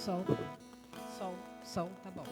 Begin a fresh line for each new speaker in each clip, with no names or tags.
Sol. Sol. Sol, tá bom.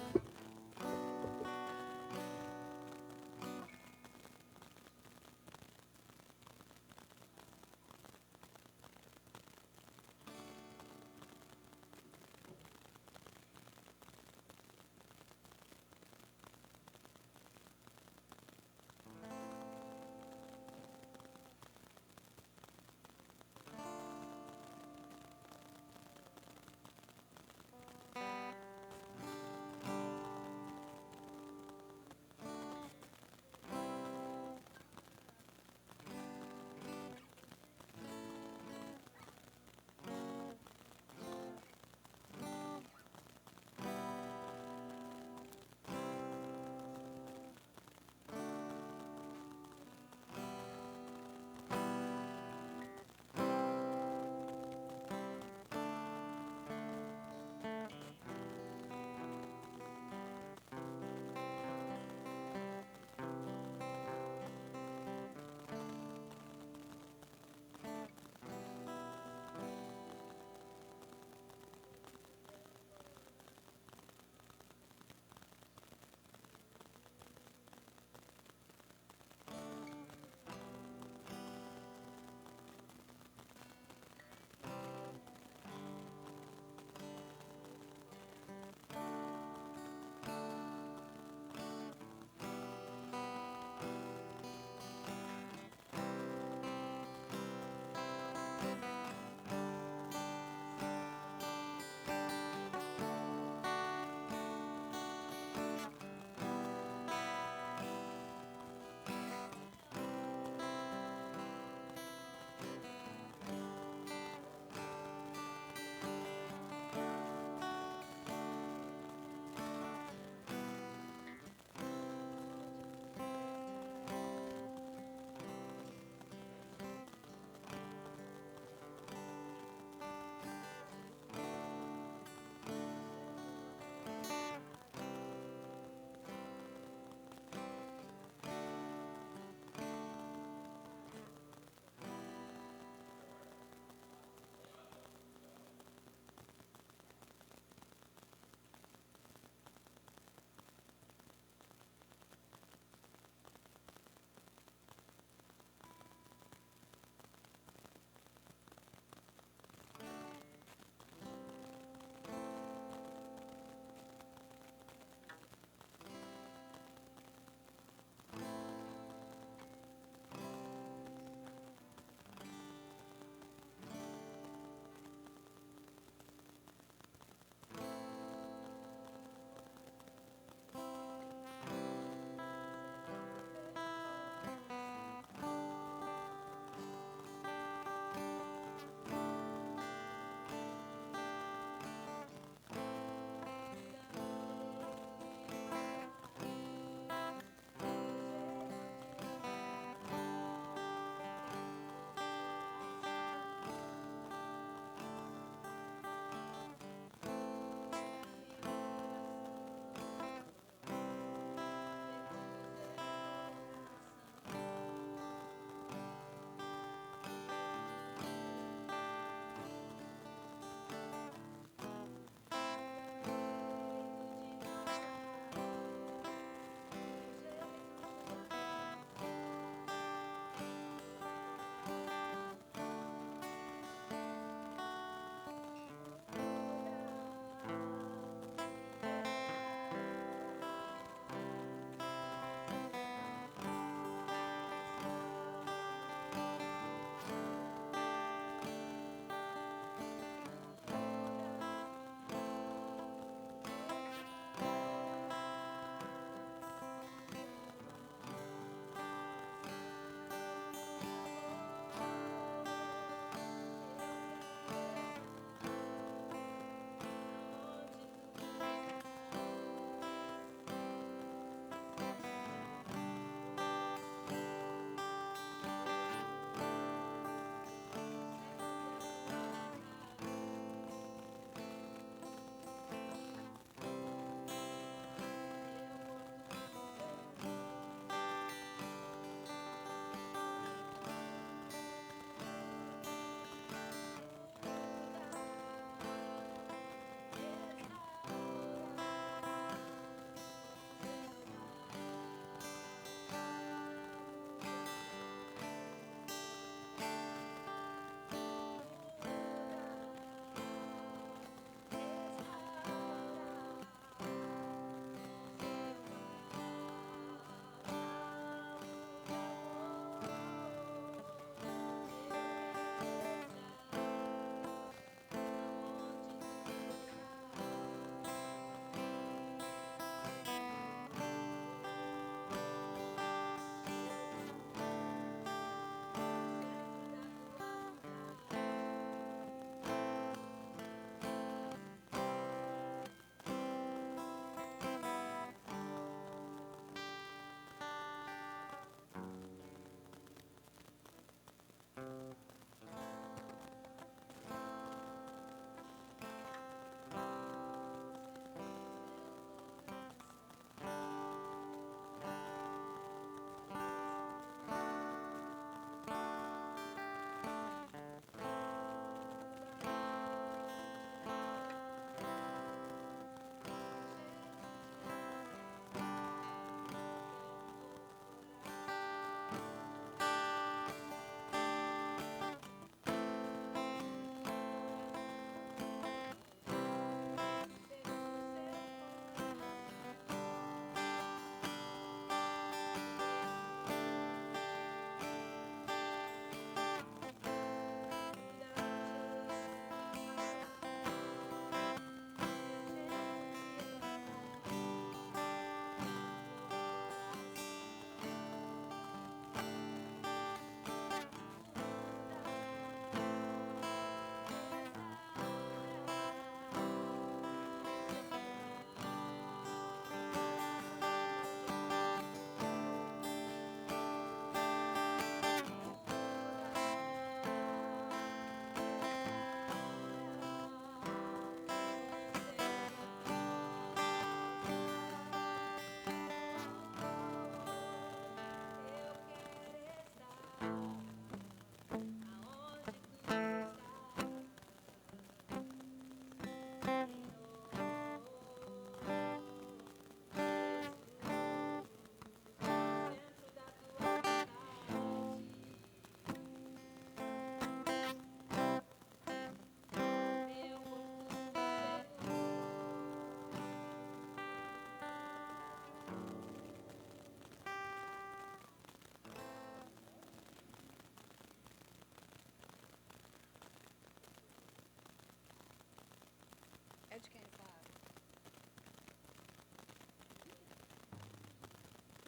de quem essa água?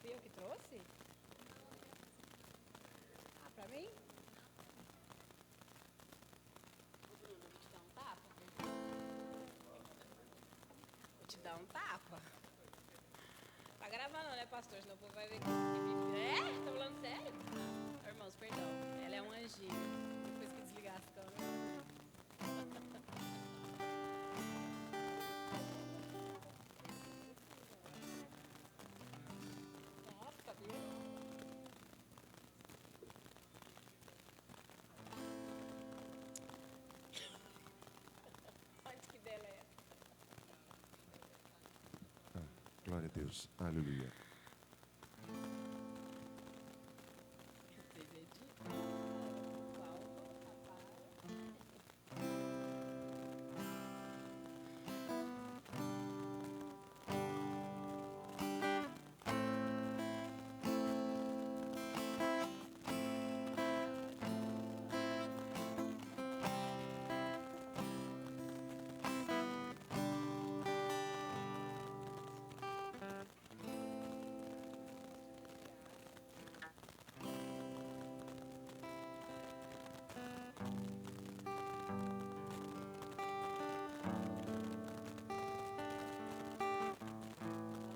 Fui eu que trouxe? Ah, pra mim? Vou te dar um tapa? Vou te dar um tapa. Tá gravando, né, pastor? Senão o povo vai ver que... É? Tá falando sério? Irmãos, perdão. Ela é um anjinho. Depois que desligar as câmeras... Nossa, viu? Onde que deleta?
Glória a Deus. Aleluia.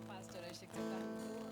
Pastor, achei que você tava no violão.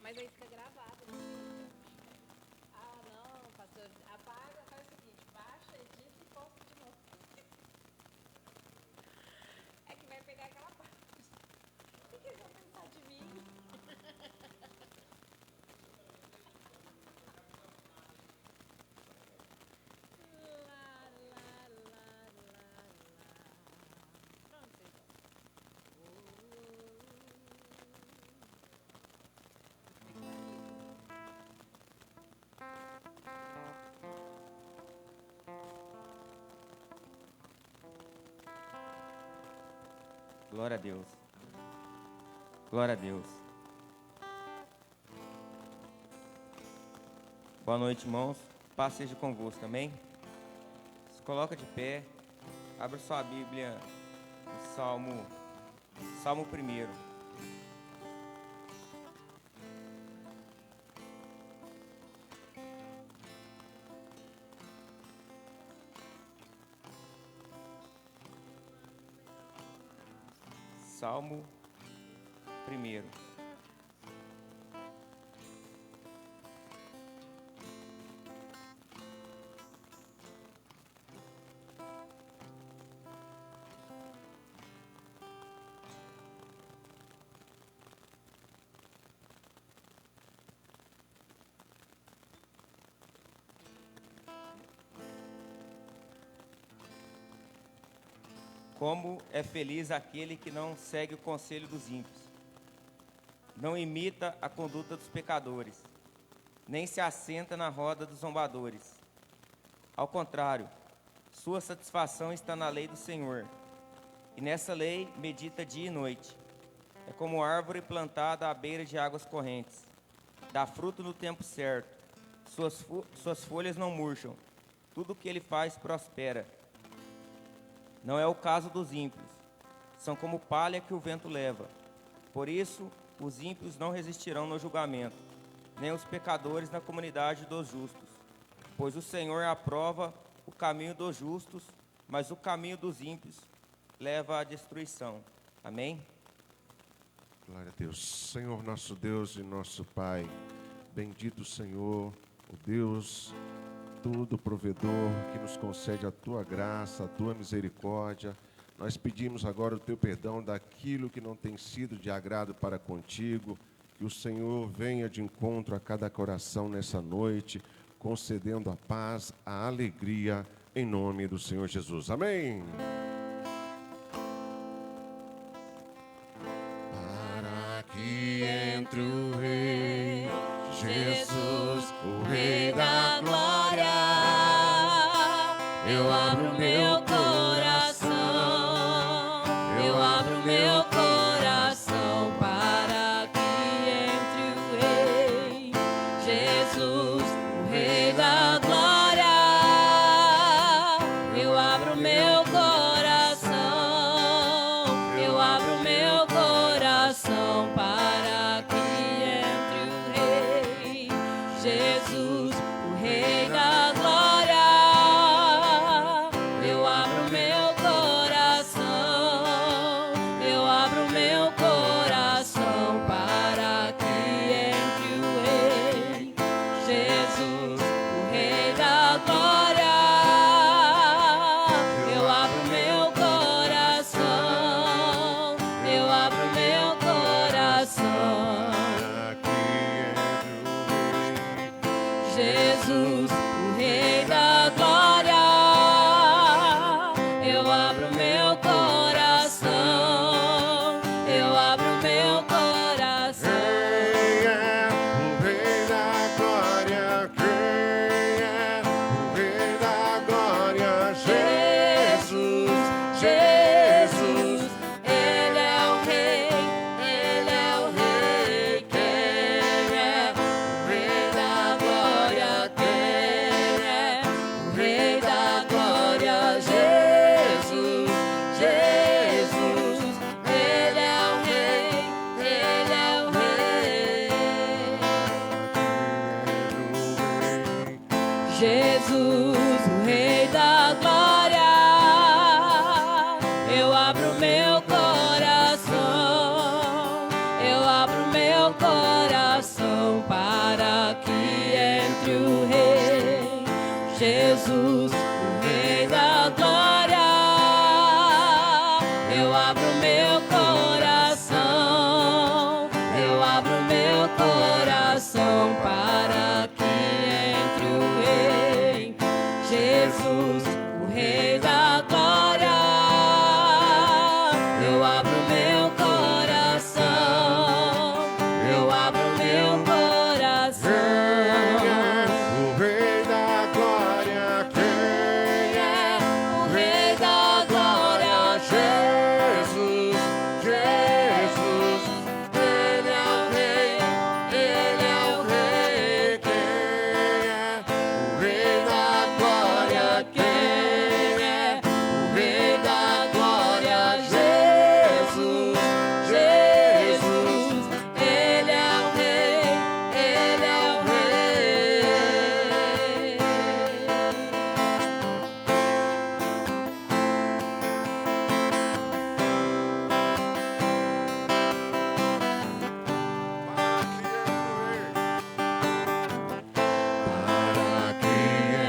Mas aí fica gravado. Né? Ah, não, pastor. Apaga, faz o seguinte, baixa, edita e posta de novo. É que vai pegar aquela parte. O que eles vão pensar de mim? Pronto, então.
Glória a Deus. Glória a Deus. Boa noite, irmãos. Paz seja convosco, amém? Se coloca de pé. Abra sua Bíblia no Salmo 1. Salmo 1. Como é feliz aquele que não segue o conselho dos ímpios, não imita a conduta dos pecadores, nem se assenta na roda dos zombadores. Ao contrário, sua satisfação está na lei do Senhor, e nessa lei medita dia e noite. É como árvore plantada à beira de águas correntes, dá fruto no tempo certo, suas folhas não murcham, tudo o que ele faz prospera. Não é o caso dos ímpios, são como palha que o vento leva. Por isso, os ímpios não resistirão no julgamento, nem os pecadores na comunidade dos justos. Pois o Senhor aprova o caminho dos justos, mas o caminho dos ímpios leva à destruição. Amém?
Glória a Deus. Senhor nosso Deus e nosso Pai, bendito Senhor, o Deus todo provedor, que nos concede a Tua graça, a Tua misericórdia. Nós pedimos agora o Teu perdão daquilo que não tem sido de agrado para contigo, que o Senhor venha de encontro a cada coração nessa noite, concedendo a paz, a alegria, em nome do Senhor Jesus. Amém. Para que entre o Rei Jesus, o Rei da Glória,
eu abro meu coração, eu abro meu coração para que entre o Rei Jesus, o Rei da Glória. Eu abro meu coração, eu abro meu coração para que entre o Rei Jesus, o Rei da Glória. Eu abro meu coração, eu abro meu coração para que entre o Rei Jesus, o Rei da Glória. Eu abro meu coração, eu abro meu coração. Jesus, o Rei da Glória, eu abro meu coração, eu abro meu coração.
Quem é o Rei da Glória? Quem é o Rei da Glória? Jesus, Jesus,
Ele é o Rei, Ele é o Rei. Quem é o Rei da Glória? Quem é o Rei da Glória? Jesus, Jesus, Ele é o Rei, Ele é o Rei. Jesus, o Rei da Glória, eu abro meu coração, eu abro meu coração para que entre o Rei Jesus, o Rei da Glória. Eu abro meu coração, eu abro meu coração para que entre o Rei Jesus, o Rei da Glória. Eu abro meu coração, eu abro meu coração.
o Rei da Glória? Quem
É o Rei da Glória,
Jesus, Jesus,
Ele é o Rei, Ele é o Rei.
quem é o Rei da Glória?
Quem é o Rei da Glória? Jesus, Jesus, Ele é o Rei, Ele é o Rei.
Para que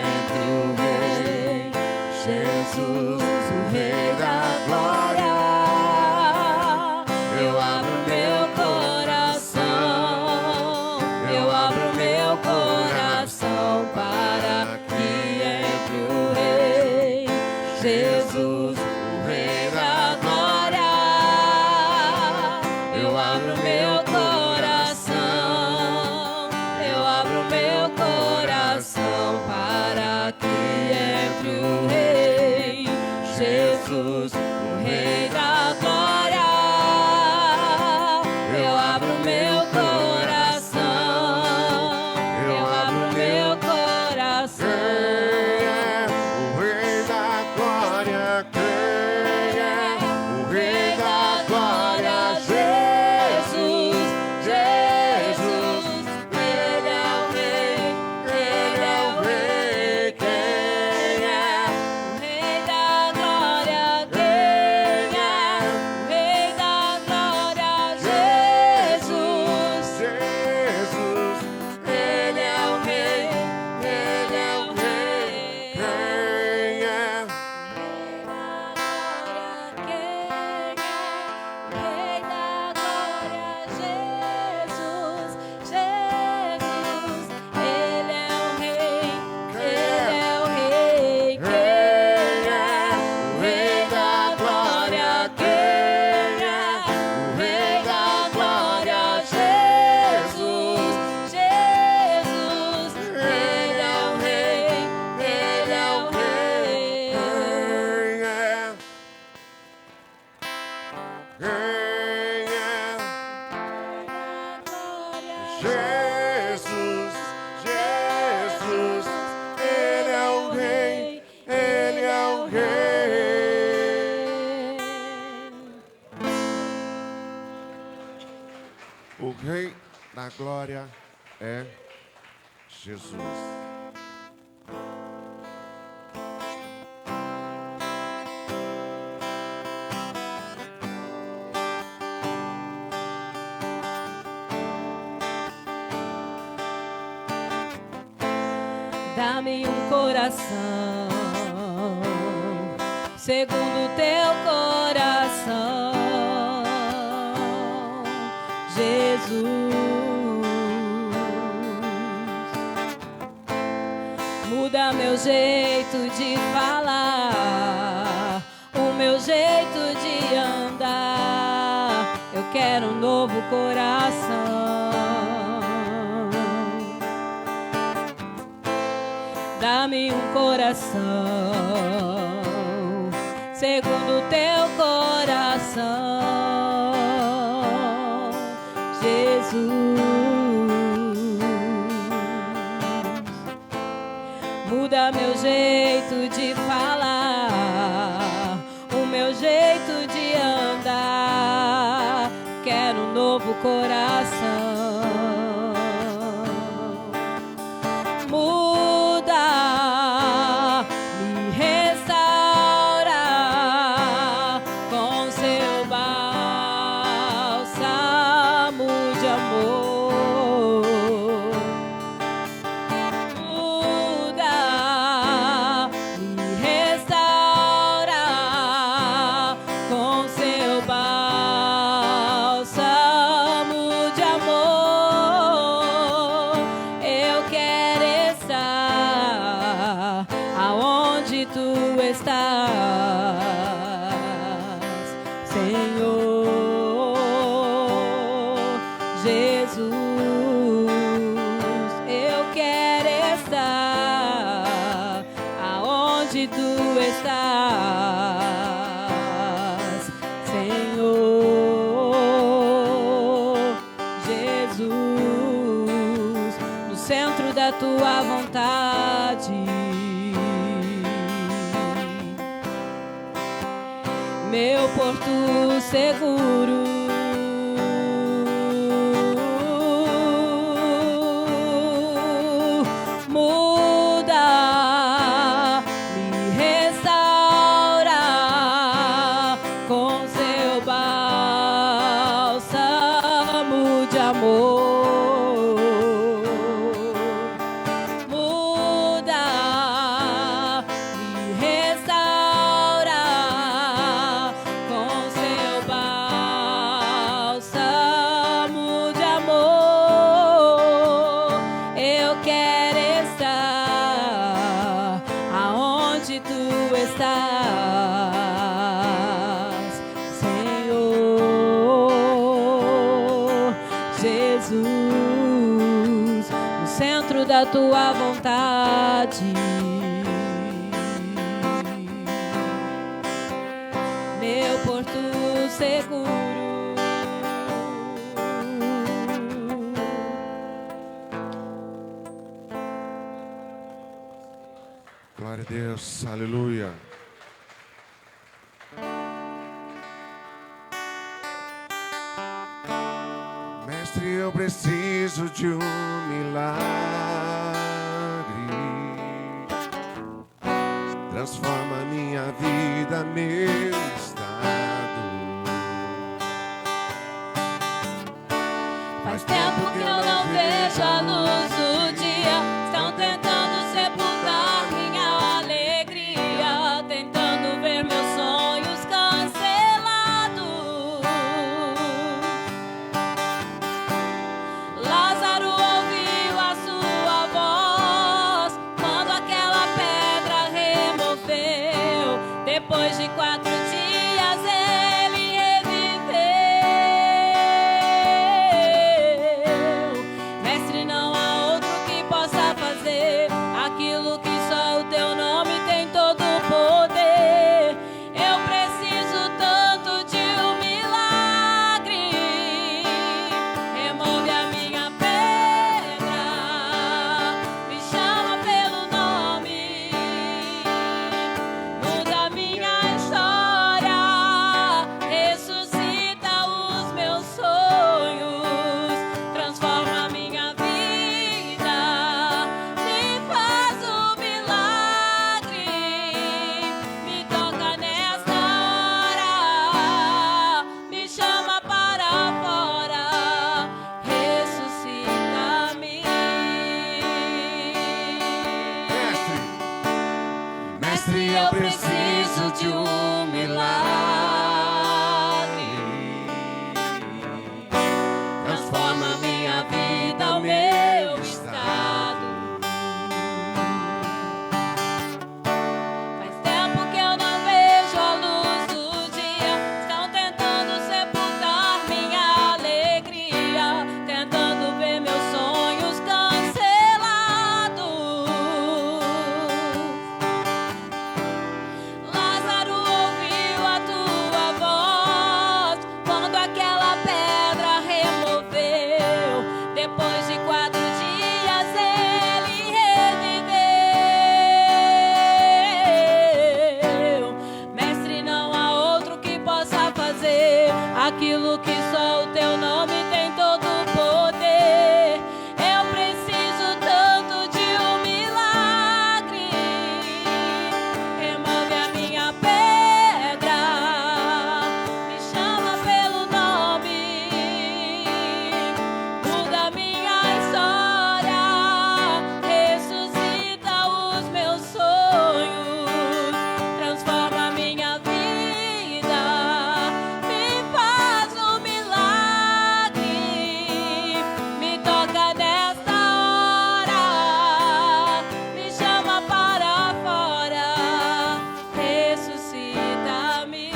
entre o Rei
Jesus, o Rei da Glória, eu abro meu coração, eu abro meu coração para que entre o Rei Jesus, o Rei da coração.
O Rei da Glória, quem é? O Rei da Glória, Jesus, Jesus,
Ele é o Rei, Ele é o Rei.
quem é?
O Rei da Glória, quem é? O Rei da Glória, Jesus.
Jesus,
Ele é o Rei, Ele é o
quem
Rei.
é?
Rei da glória, Jesus, Jesus, Ele é o Rei, Ele é o Rei, quem é? O Rei da glória, quem é? O Rei da glória, Jesus, Jesus, Ele é o Rei, Ele é o Rei.
Quem é? Jesus, Jesus, Ele é o Rei, Ele é o Rei. O Rei da Glória é Jesus.
Dá-me um coração segundo teu coração, Jesus. Muda meu jeito de falar, o meu jeito de andar. Eu quero um novo coração. Dá-me um coração segundo teu coração, Jesus. Muda meu jeito de falar, o meu jeito de andar. Quero um novo coração. Muda, me restaura com seu bálsamo de amor. Muda, me restaura com seu bálsamo de amor. Eu quero estar aonde tu estás, Senhor Jesus. Eu quero estar aonde tu estás, Senhor Jesus, no centro da tua vontade. Meu porto seguro. Muda, me restaura com seu bálsamo de amor. Muda, me restaura com seu bálsamo de amor. Eu quero estar aonde tu estás, Senhor Jesus, no centro da tua vontade. Meu porto seguro.
Glória a Deus, aleluia. Mestre, eu preciso de um milagre. Transforma minha vida, meu estado.
Faz tempo que eu não vejo a luz do dia. Estão tentando sepultar minha alegria, tentando ver meus sonhos cancelados. Lázaro ouviu a sua voz quando aquela pedra removeu. Depois de 4 dias ele reviveu. Mestre, não há outro que possa fazer aquilo que só o teu nome tem todo o poder. Eu preciso tanto de um milagre. Remove a minha pedra, me chama pelo nome, muda minha história, ressuscita os meus sonhos, transforma minha vida, me faz um milagre, me toca nesta hora, me chama para fora, ressuscita-me.
Mestre, eu preciso de um milagre. Transforma minha vida, o meu estado.
Faz tempo que eu não vejo a luz do dia. Estão tentando sepultar minha alegria, tentando ver meus sonhos cancelados. Lázaro ouviu a tua voz quando aquela pedra removeu. Depois de 4 dias ele reviveu. Mestre, não há outro que possa fazer aquilo que só o teu nome tem todo o poder. Eu preciso tanto de um milagre. Remove a minha pedra, me chama pelo nome, muda minha história, ressuscita os meus sonhos, transforma minha vida, me faz um milagre, me toca nesta hora, me chama para fora, ressuscita-me.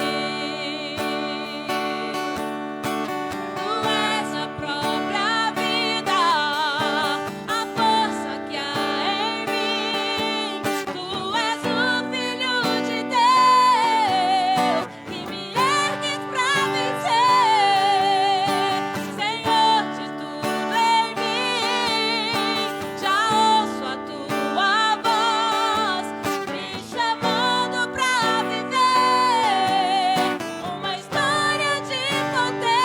Tu és a própria vida, a força que há em mim. Tu és o Filho de Deus que me ergues pra vencer. Senhor de tudo em mim, já ouço a tua voz me chamando pra viver uma história de poder.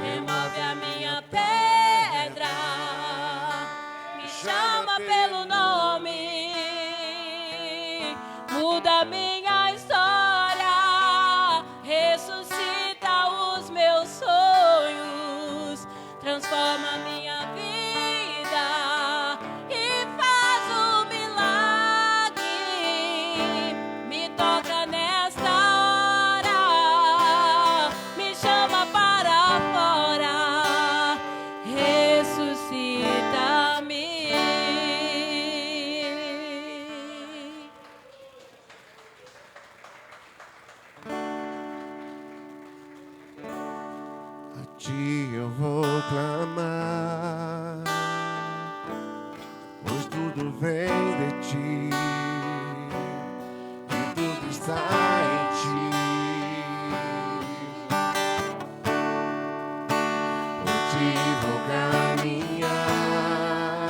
Remove a minha pedra, me chama pelo nome, muda minha história, ressuscita os meus sonhos, transforma minha vida e faz um milagre, me toca nesta hora, me chama para fora, ressuscita-me.
A ti eu vou clamar, pois tudo vem de ti e tudo está em ti. Por ti vou caminhar.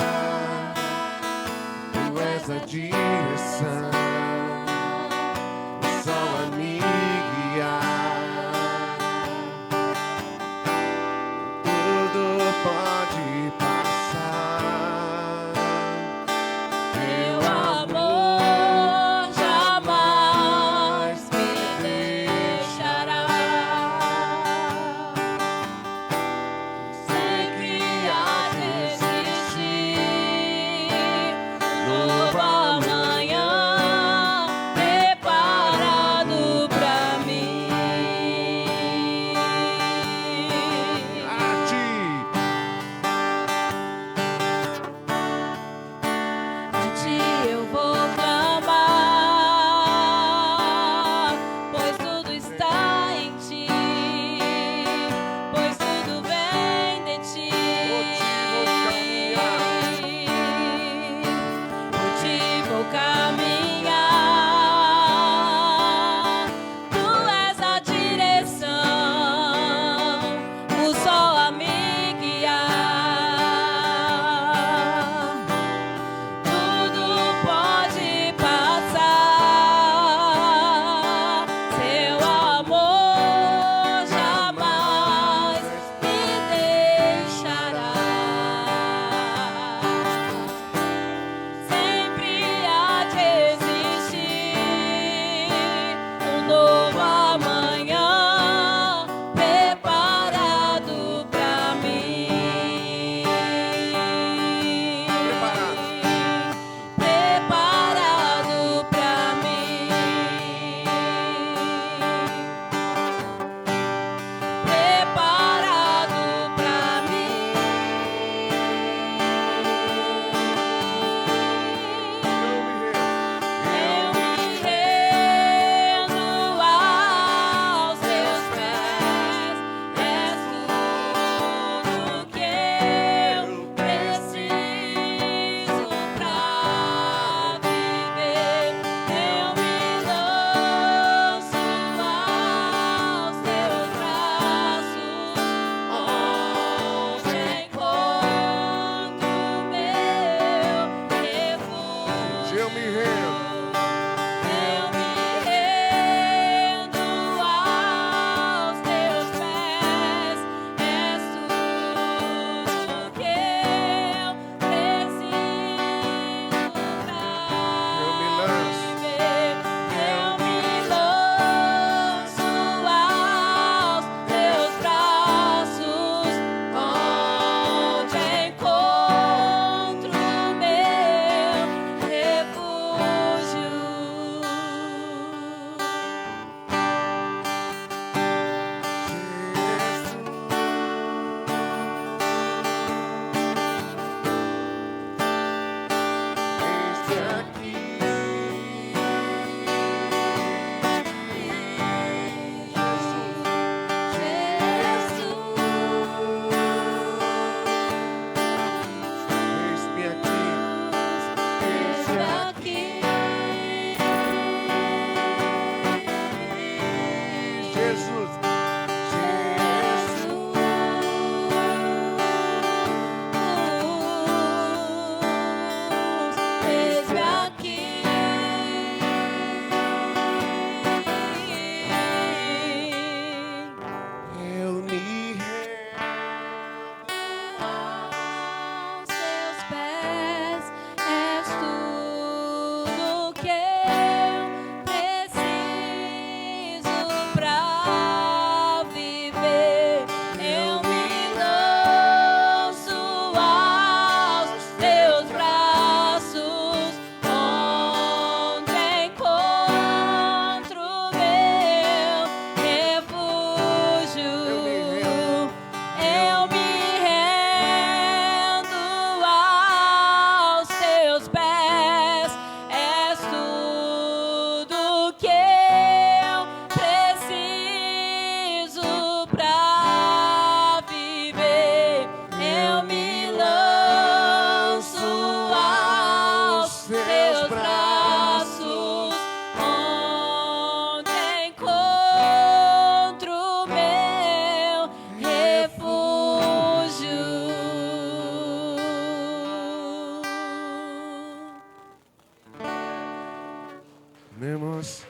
Amém, irmãos?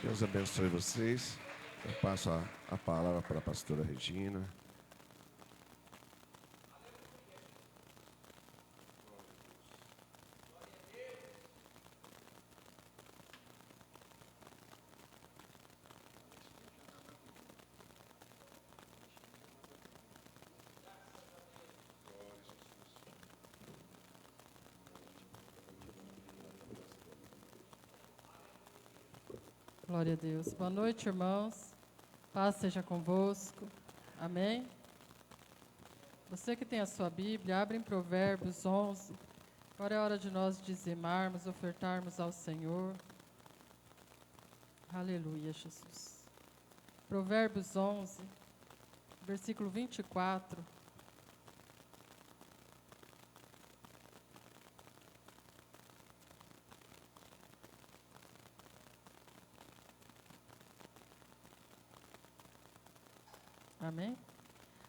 Deus abençoe vocês. Eu passo a palavra para a pastora Regina.
Glória a Deus. Boa noite, irmãos. Paz seja convosco. Amém? Você que tem a sua Bíblia, abre em Provérbios 11. Agora é hora de nós dizimarmos, ofertarmos ao Senhor. Aleluia, Jesus. Provérbios 11, versículo 24. Amém?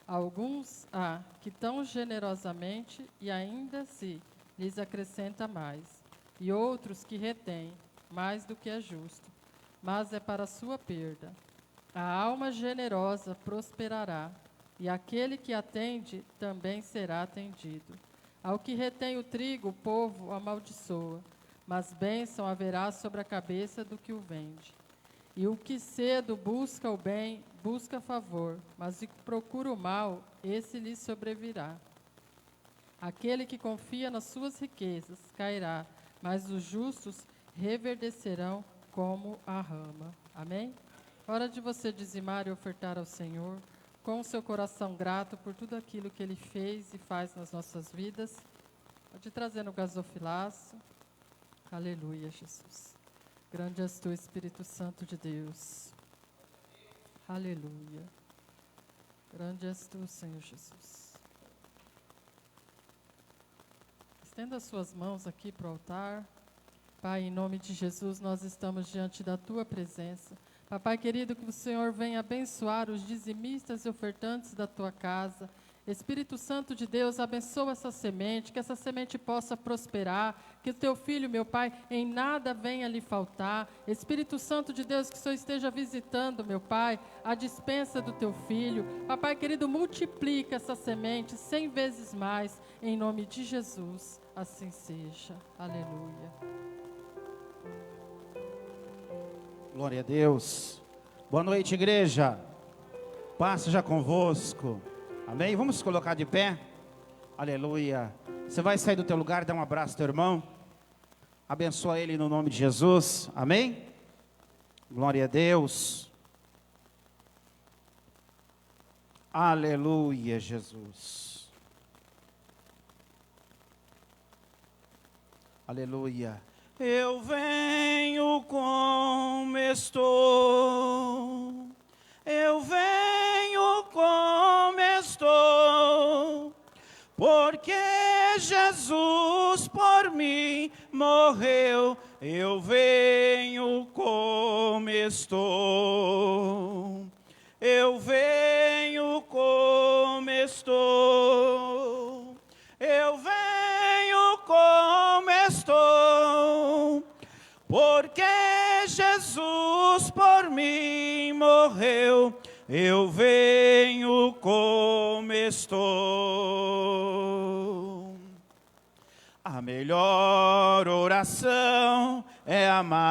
Alguns há que tão generosamente e ainda se lhes acrescenta mais, e outros que retêm mais do que é justo, mas é para a sua perda. A alma generosa prosperará, e aquele que atende também será atendido. Ao que retém o trigo, o povo amaldiçoa, mas bênção haverá sobre a cabeça do que o vende. E o que cedo busca o bem, busca favor, mas o que procura o mal, esse lhe sobrevirá. Aquele que confia nas suas riquezas cairá, mas os justos reverdecerão como a rama. Amém? Hora de você dizimar e ofertar ao Senhor, com o seu coração grato por tudo aquilo que Ele fez e faz nas nossas vidas. Pode trazer no gasofilaço. Aleluia, Jesus. Grande és tu, Espírito Santo de Deus. Aleluia. Grande és tu, Senhor Jesus. Estenda as suas mãos aqui para o altar. Pai, em nome de Jesus, nós estamos diante da tua presença. Papai querido, que o Senhor venha abençoar os dizimistas e ofertantes da tua casa. Espírito Santo de Deus, abençoa essa semente, que essa semente possa prosperar, que o teu filho, meu Pai, em nada venha lhe faltar. Espírito Santo de Deus, que o Senhor esteja visitando, meu Pai, a despensa do teu filho. Papai querido, multiplica essa semente 100 vezes mais, em nome de Jesus, assim seja. Aleluia.
Glória a Deus. Boa noite, igreja. Paz seja convosco. Amém? Vamos colocar de pé. Aleluia. Você vai sair do teu lugar, dar um abraço ao teu irmão. Abençoa ele no nome de Jesus. Amém? Glória a Deus. Aleluia, Jesus. Aleluia. Eu venho como estou. Eu venho como estou, porque Jesus por mim morreu. Eu venho como estou. Eu venho como estou. Eu venho como estou, porque Jesus por mim morreu. Eu venho como estou. A melhor oração é amar.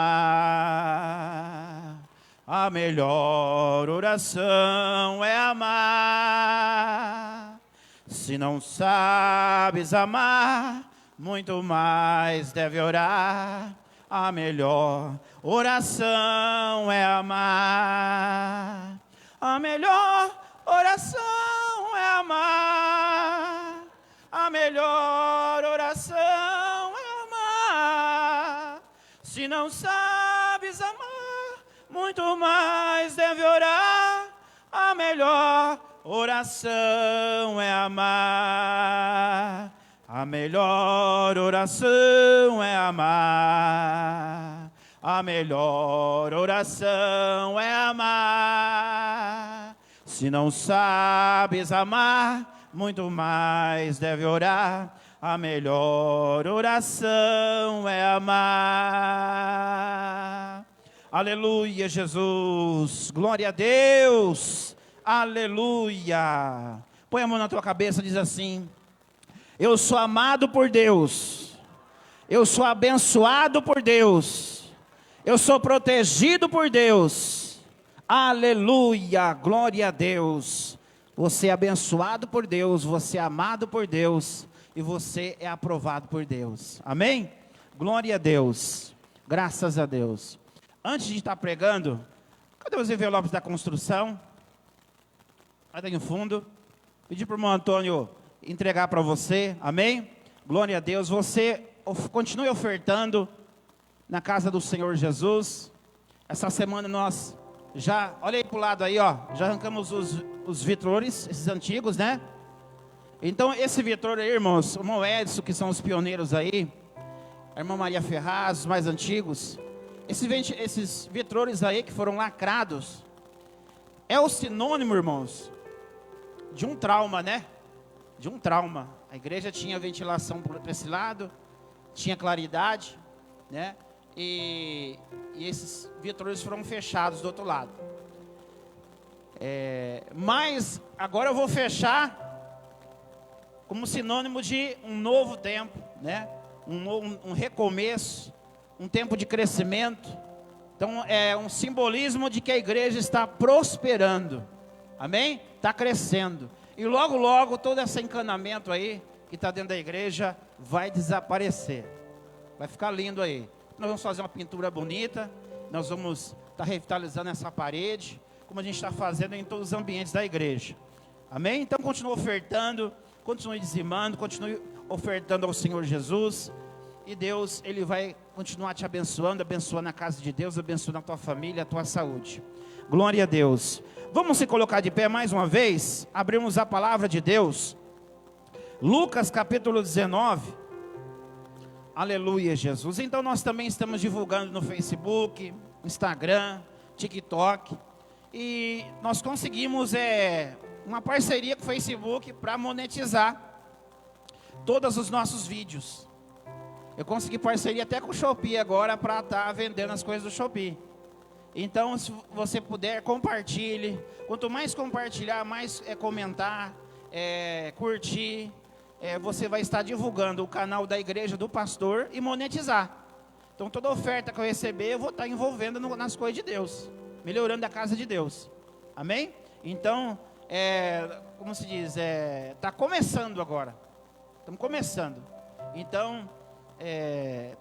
A melhor oração é amar. Se não sabes amar, muito mais deve orar. A melhor oração é amar. A melhor oração é amar. A melhor oração é amar. Se não sabes amar, muito mais deve orar. A melhor oração é amar. A melhor oração é amar. A melhor oração é amar. Se não sabes amar, muito mais deve orar. A melhor oração é amar. Aleluia, Jesus. Glória a Deus. Aleluia. Põe a mão na tua cabeça e diz assim: eu sou amado por Deus. Eu sou abençoado por Deus. Eu sou protegido por Deus. Aleluia. Glória a Deus. Você é abençoado por Deus. Você é amado por Deus. E você é aprovado por Deus. Amém? Glória a Deus. Graças a Deus. Antes de estar pregando, cadê os envelopes da construção? Aí no fundo. Pedi para o irmão Antônio entregar para você. Amém? Glória a Deus. Você continue ofertando na casa do Senhor Jesus. Essa semana nós já, olha aí para o lado aí, ó, já arrancamos os vitrores, esses antigos, né? Então esse vitrô aí, irmãos, o irmão Edson, que são os pioneiros aí, a irmã Maria Ferraz, os mais antigos, esses vitrores aí que foram lacrados, é o sinônimo, irmãos, de um trauma, né? De um trauma. A igreja tinha ventilação para esse lado, tinha claridade, né? E esses vitrores foram fechados do outro lado. Mas agora eu vou fechar como sinônimo de um novo tempo, né? Um recomeço, um tempo de crescimento. Então é um simbolismo de que a igreja está prosperando, amém? Está crescendo, e logo logo todo esse encanamento aí, que está dentro da igreja, vai desaparecer, vai ficar lindo aí. Nós vamos fazer uma pintura bonita, nós vamos estar revitalizando essa parede, como a gente está fazendo em todos os ambientes da igreja, amém? Então continue ofertando, continue dizimando, continue ofertando ao Senhor Jesus, e Deus, Ele vai continuar te abençoando, abençoando a casa de Deus, abençoando a tua família, a tua saúde. Glória a Deus. Vamos se colocar de pé mais uma vez, abrimos a palavra de Deus, Lucas capítulo 19, aleluia, Jesus. Então nós também estamos divulgando no Facebook, Instagram, TikTok, e nós conseguimos uma parceria com o Facebook para monetizar todos os nossos vídeos. Eu consegui parceria até com o Shopee agora para estar vendendo as coisas do Shopee. Então, se você puder, compartilhe. Quanto mais compartilhar, mais comentar, curtir, você vai estar divulgando o canal da igreja do pastor e monetizar. Então, toda oferta que eu receber, eu vou estar envolvendo nas coisas de Deus, melhorando a casa de Deus. Amém? Então, como se diz, está começando agora. Estamos começando. Então,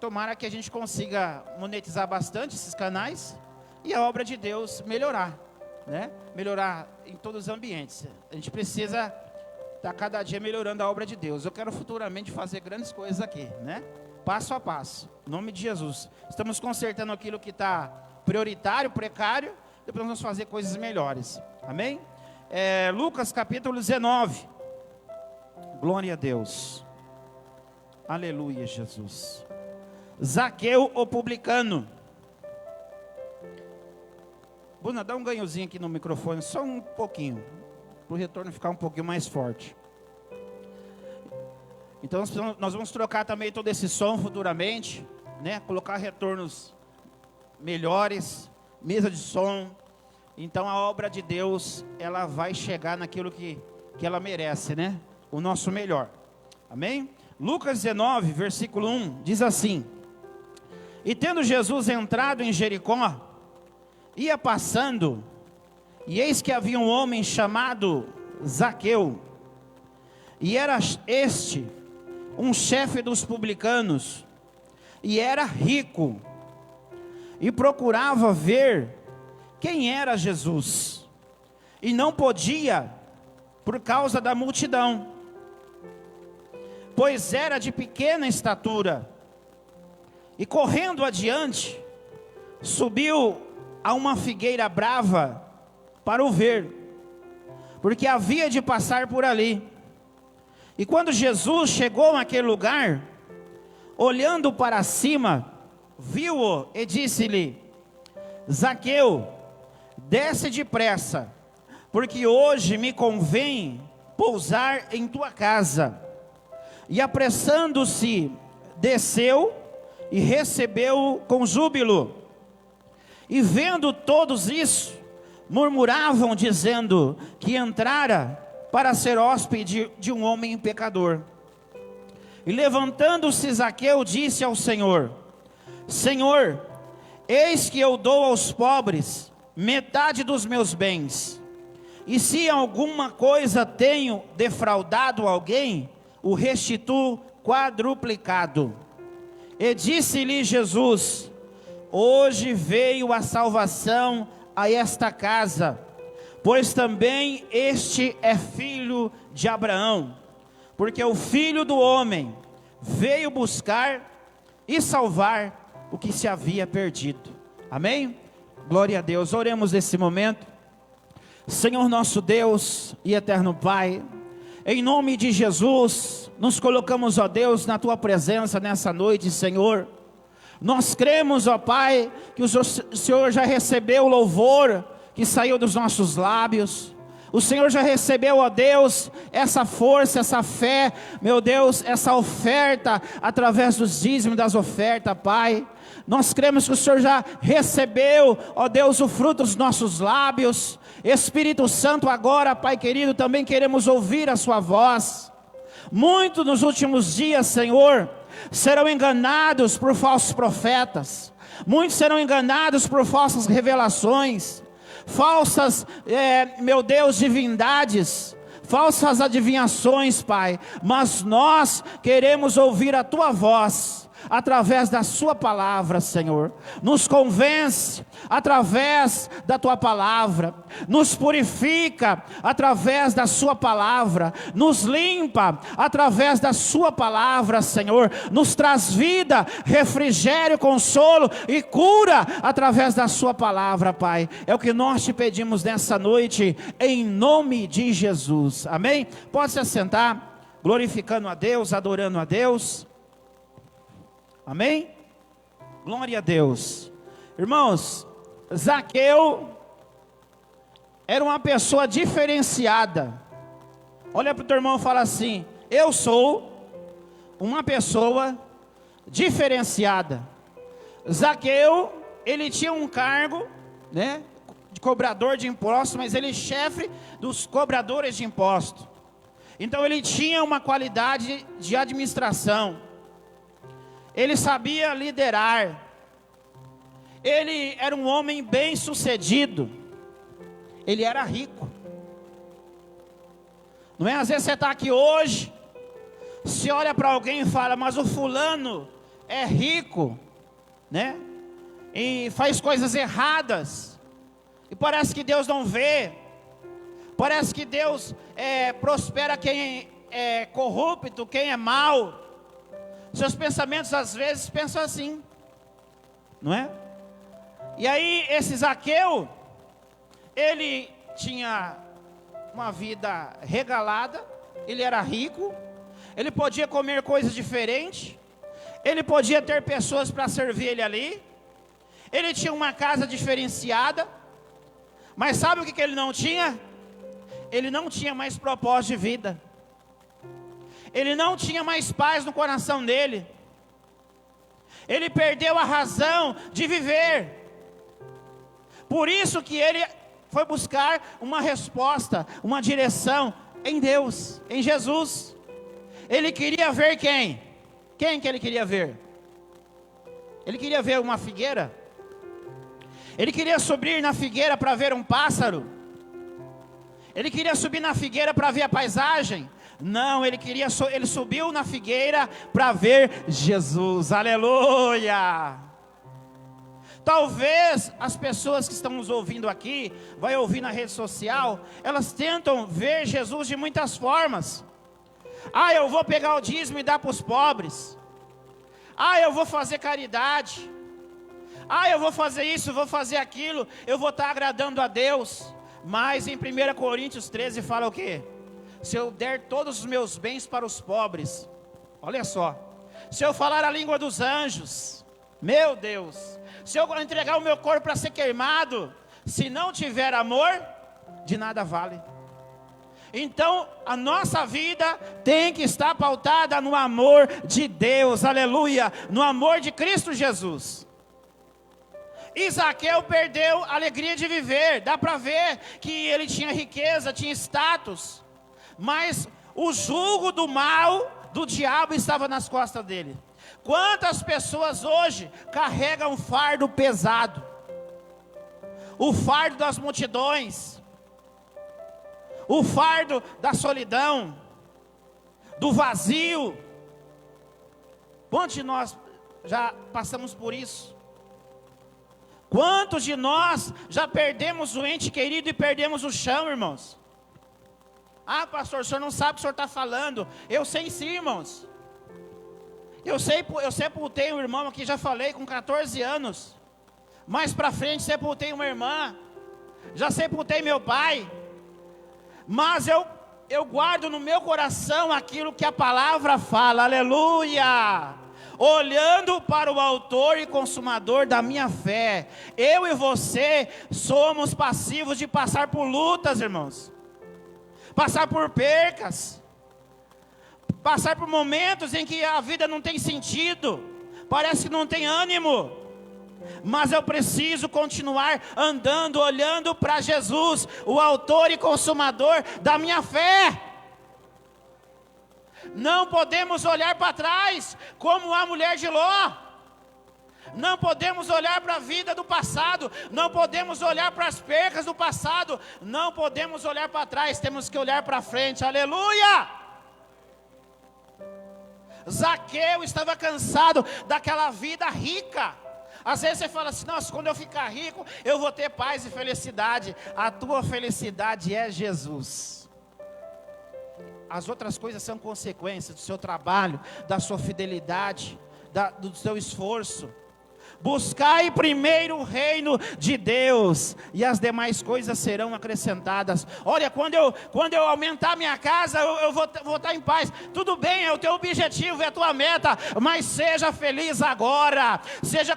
tomara que a gente consiga monetizar bastante esses canais e a obra de Deus melhorar, né? Melhorar em todos os ambientes. A gente precisa estar cada dia melhorando a obra de Deus. Eu quero futuramente fazer grandes coisas aqui, né? Passo a passo, em nome de Jesus. Estamos consertando aquilo que está prioritário, precário, depois nós vamos fazer coisas melhores. Amém? Lucas capítulo 19. Glória a Deus. Aleluia, Jesus. Zaqueu, o publicano. Bruna, dá um ganhozinho aqui no microfone, só um pouquinho, para o retorno ficar um pouquinho mais forte. Então nós vamos trocar também todo esse som futuramente, né? Colocar retornos melhores, mesa de som. Então a obra de Deus, ela vai chegar naquilo que ela merece, né? O nosso melhor. Amém? Lucas 19, versículo 1, diz assim: e tendo Jesus entrado em Jericó, ia passando, e eis que havia um homem chamado Zaqueu, e era este um chefe dos publicanos, e era rico, e procurava ver quem era Jesus, e não podia, por causa da multidão, pois era de pequena estatura, e correndo adiante, subiu a uma figueira brava para o ver, porque havia de passar por ali. E quando Jesus chegou naquele lugar, olhando para cima, viu-o e disse-lhe: Zaqueu, desce depressa, porque hoje me convém pousar em tua casa. E apressando-se, desceu e recebeu com júbilo. E vendo todos isso, murmuravam, dizendo que entrara para ser hóspede de um homem pecador. E levantando-se Zaqueu, disse ao Senhor: Senhor, eis que eu dou aos pobres metade dos meus bens, e se alguma coisa tenho defraudado alguém, o restituo quadruplicado. E disse-lhe Jesus: hoje veio a salvação a esta casa, pois também este é filho de Abraão, porque o Filho do Homem veio buscar e salvar o que se havia perdido. Amém? Glória a Deus. Oremos nesse momento. Senhor nosso Deus e eterno Pai, em nome de Jesus, nos colocamos, ó Deus, na Tua presença nessa noite, Senhor. Nós cremos, ó Pai, que o Senhor já recebeu o louvor que saiu dos nossos lábios. O Senhor já recebeu, ó Deus, essa força, essa fé, meu Deus, essa oferta, através dos dízimos das ofertas, Pai. Nós cremos que o Senhor já recebeu, ó Deus, o fruto dos nossos lábios. Espírito Santo, agora, Pai querido, também queremos ouvir a sua voz. Muito nos últimos dias, Senhor, serão enganados por falsos profetas. Muitos serão enganados por falsas revelações, falsas, meu Deus, divindades, falsas adivinhações, Pai. Mas nós queremos ouvir a Tua voz, através da Sua palavra, Senhor. Nos convence através da Tua palavra, nos purifica através da Sua palavra, nos limpa através da Sua palavra, Senhor. Nos traz vida, refrigério, consolo e cura através da Sua palavra, Pai. É o que nós te pedimos nessa noite, em nome de Jesus. Amém? Pode se assentar, glorificando a Deus, adorando a Deus. Amém? Glória a Deus. Irmãos, Zaqueu era uma pessoa diferenciada. Olha para o teu irmão e fala assim: eu sou uma pessoa diferenciada. Zaqueu, ele tinha um cargo, né, de cobrador de impostos, mas ele é chefe dos cobradores de impostos. Então ele tinha uma qualidade de administração. Ele sabia liderar. Ele era um homem bem sucedido. Ele era rico. Não é? Às vezes você está aqui hoje, se olha para alguém e fala: mas o fulano é rico, né? E faz coisas erradas. E parece que Deus não vê. Parece que Deus prospera quem é corrupto, quem é mau. Seus pensamentos às vezes pensam assim, não é? E aí esse Zaqueu, ele tinha uma vida regalada, ele era rico, ele podia comer coisas diferentes, ele podia ter pessoas para servir ele ali, ele tinha uma casa diferenciada, mas sabe o que ele não tinha? Ele não tinha mais propósito de vida. Ele não tinha mais paz no coração dele. Ele perdeu a razão de viver. Por isso que ele foi buscar uma resposta, uma direção em Deus, em Jesus. Ele queria ver quem? Quem que ele queria ver? Ele queria ver uma figueira? Ele queria subir na figueira para ver um pássaro? Ele queria subir na figueira para ver a paisagem? Não, ele subiu na figueira para ver Jesus. Aleluia! Talvez as pessoas que estão nos ouvindo aqui, vai ouvir na rede social, elas tentam ver Jesus de muitas formas. Ah, eu vou pegar o dízimo e dar para os pobres. Ah, eu vou fazer caridade. Ah, eu vou fazer isso, vou fazer aquilo. Eu vou estar agradando a Deus. Mas em 1 Coríntios 13 fala o quê? Se eu der todos os meus bens para os pobres, olha só, se eu falar a língua dos anjos, meu Deus, se eu entregar o meu corpo para ser queimado, se não tiver amor, de nada vale. Então, a nossa vida tem que estar pautada no amor de Deus, aleluia, no amor de Cristo Jesus. E Zaqueu perdeu a alegria de viver, dá para ver que ele tinha riqueza, tinha status, mas o jugo do mal, do diabo estava nas costas dele. Quantas pessoas hoje carregam um fardo pesado, o fardo das multidões, o fardo da solidão, do vazio. Quantos de nós já passamos por isso? Quantos de nós já perdemos o ente querido e perdemos o chão, irmãos? Ah, pastor, o senhor não sabe o que o senhor está falando. Eu sei sim, irmãos. Eu sepultei um irmão aqui, já falei, com 14 anos. Mais para frente sepultei uma irmã. Já sepultei meu pai. Mas eu guardo no meu coração aquilo que a palavra fala, aleluia. Olhando para o autor e consumador da minha fé. Eu e você somos passivos de passar por lutas, irmãos. Passar por percas. Passar por momentos em que a vida não tem sentido. Parece que não tem ânimo. Mas eu preciso continuar andando, olhando para Jesus, o autor e consumador da minha fé. Não podemos olhar para trás, como a mulher de Ló. Não podemos olhar para a vida do passado. Não podemos olhar para as percas do passado. Não podemos olhar para trás, temos que olhar para frente, aleluia. Zaqueu estava cansado daquela vida rica. Às vezes você fala assim, nossa, quando eu ficar rico, eu vou ter paz e felicidade. A tua felicidade é Jesus. As outras coisas são consequências do seu trabalho, da sua fidelidade, do seu esforço. Buscai primeiro o reino de Deus, e as demais coisas serão acrescentadas. Olha, quando eu aumentar minha casa, eu vou estar em paz. Tudo bem, é o teu objetivo, é a tua meta, mas seja feliz agora. Seja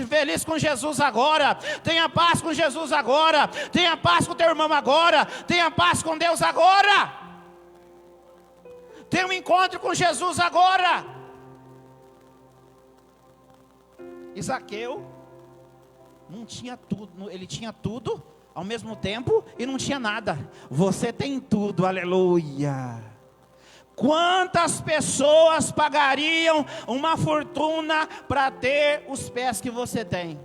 feliz com Jesus agora. Tenha paz com Jesus agora. Tenha paz com teu irmão agora. Tenha paz com Deus agora. Tenha um encontro com Jesus agora. Zaqueu não tinha tudo, ele tinha tudo ao mesmo tempo e não tinha nada. Você tem tudo, aleluia. Quantas pessoas pagariam uma fortuna para ter os pés que você tem?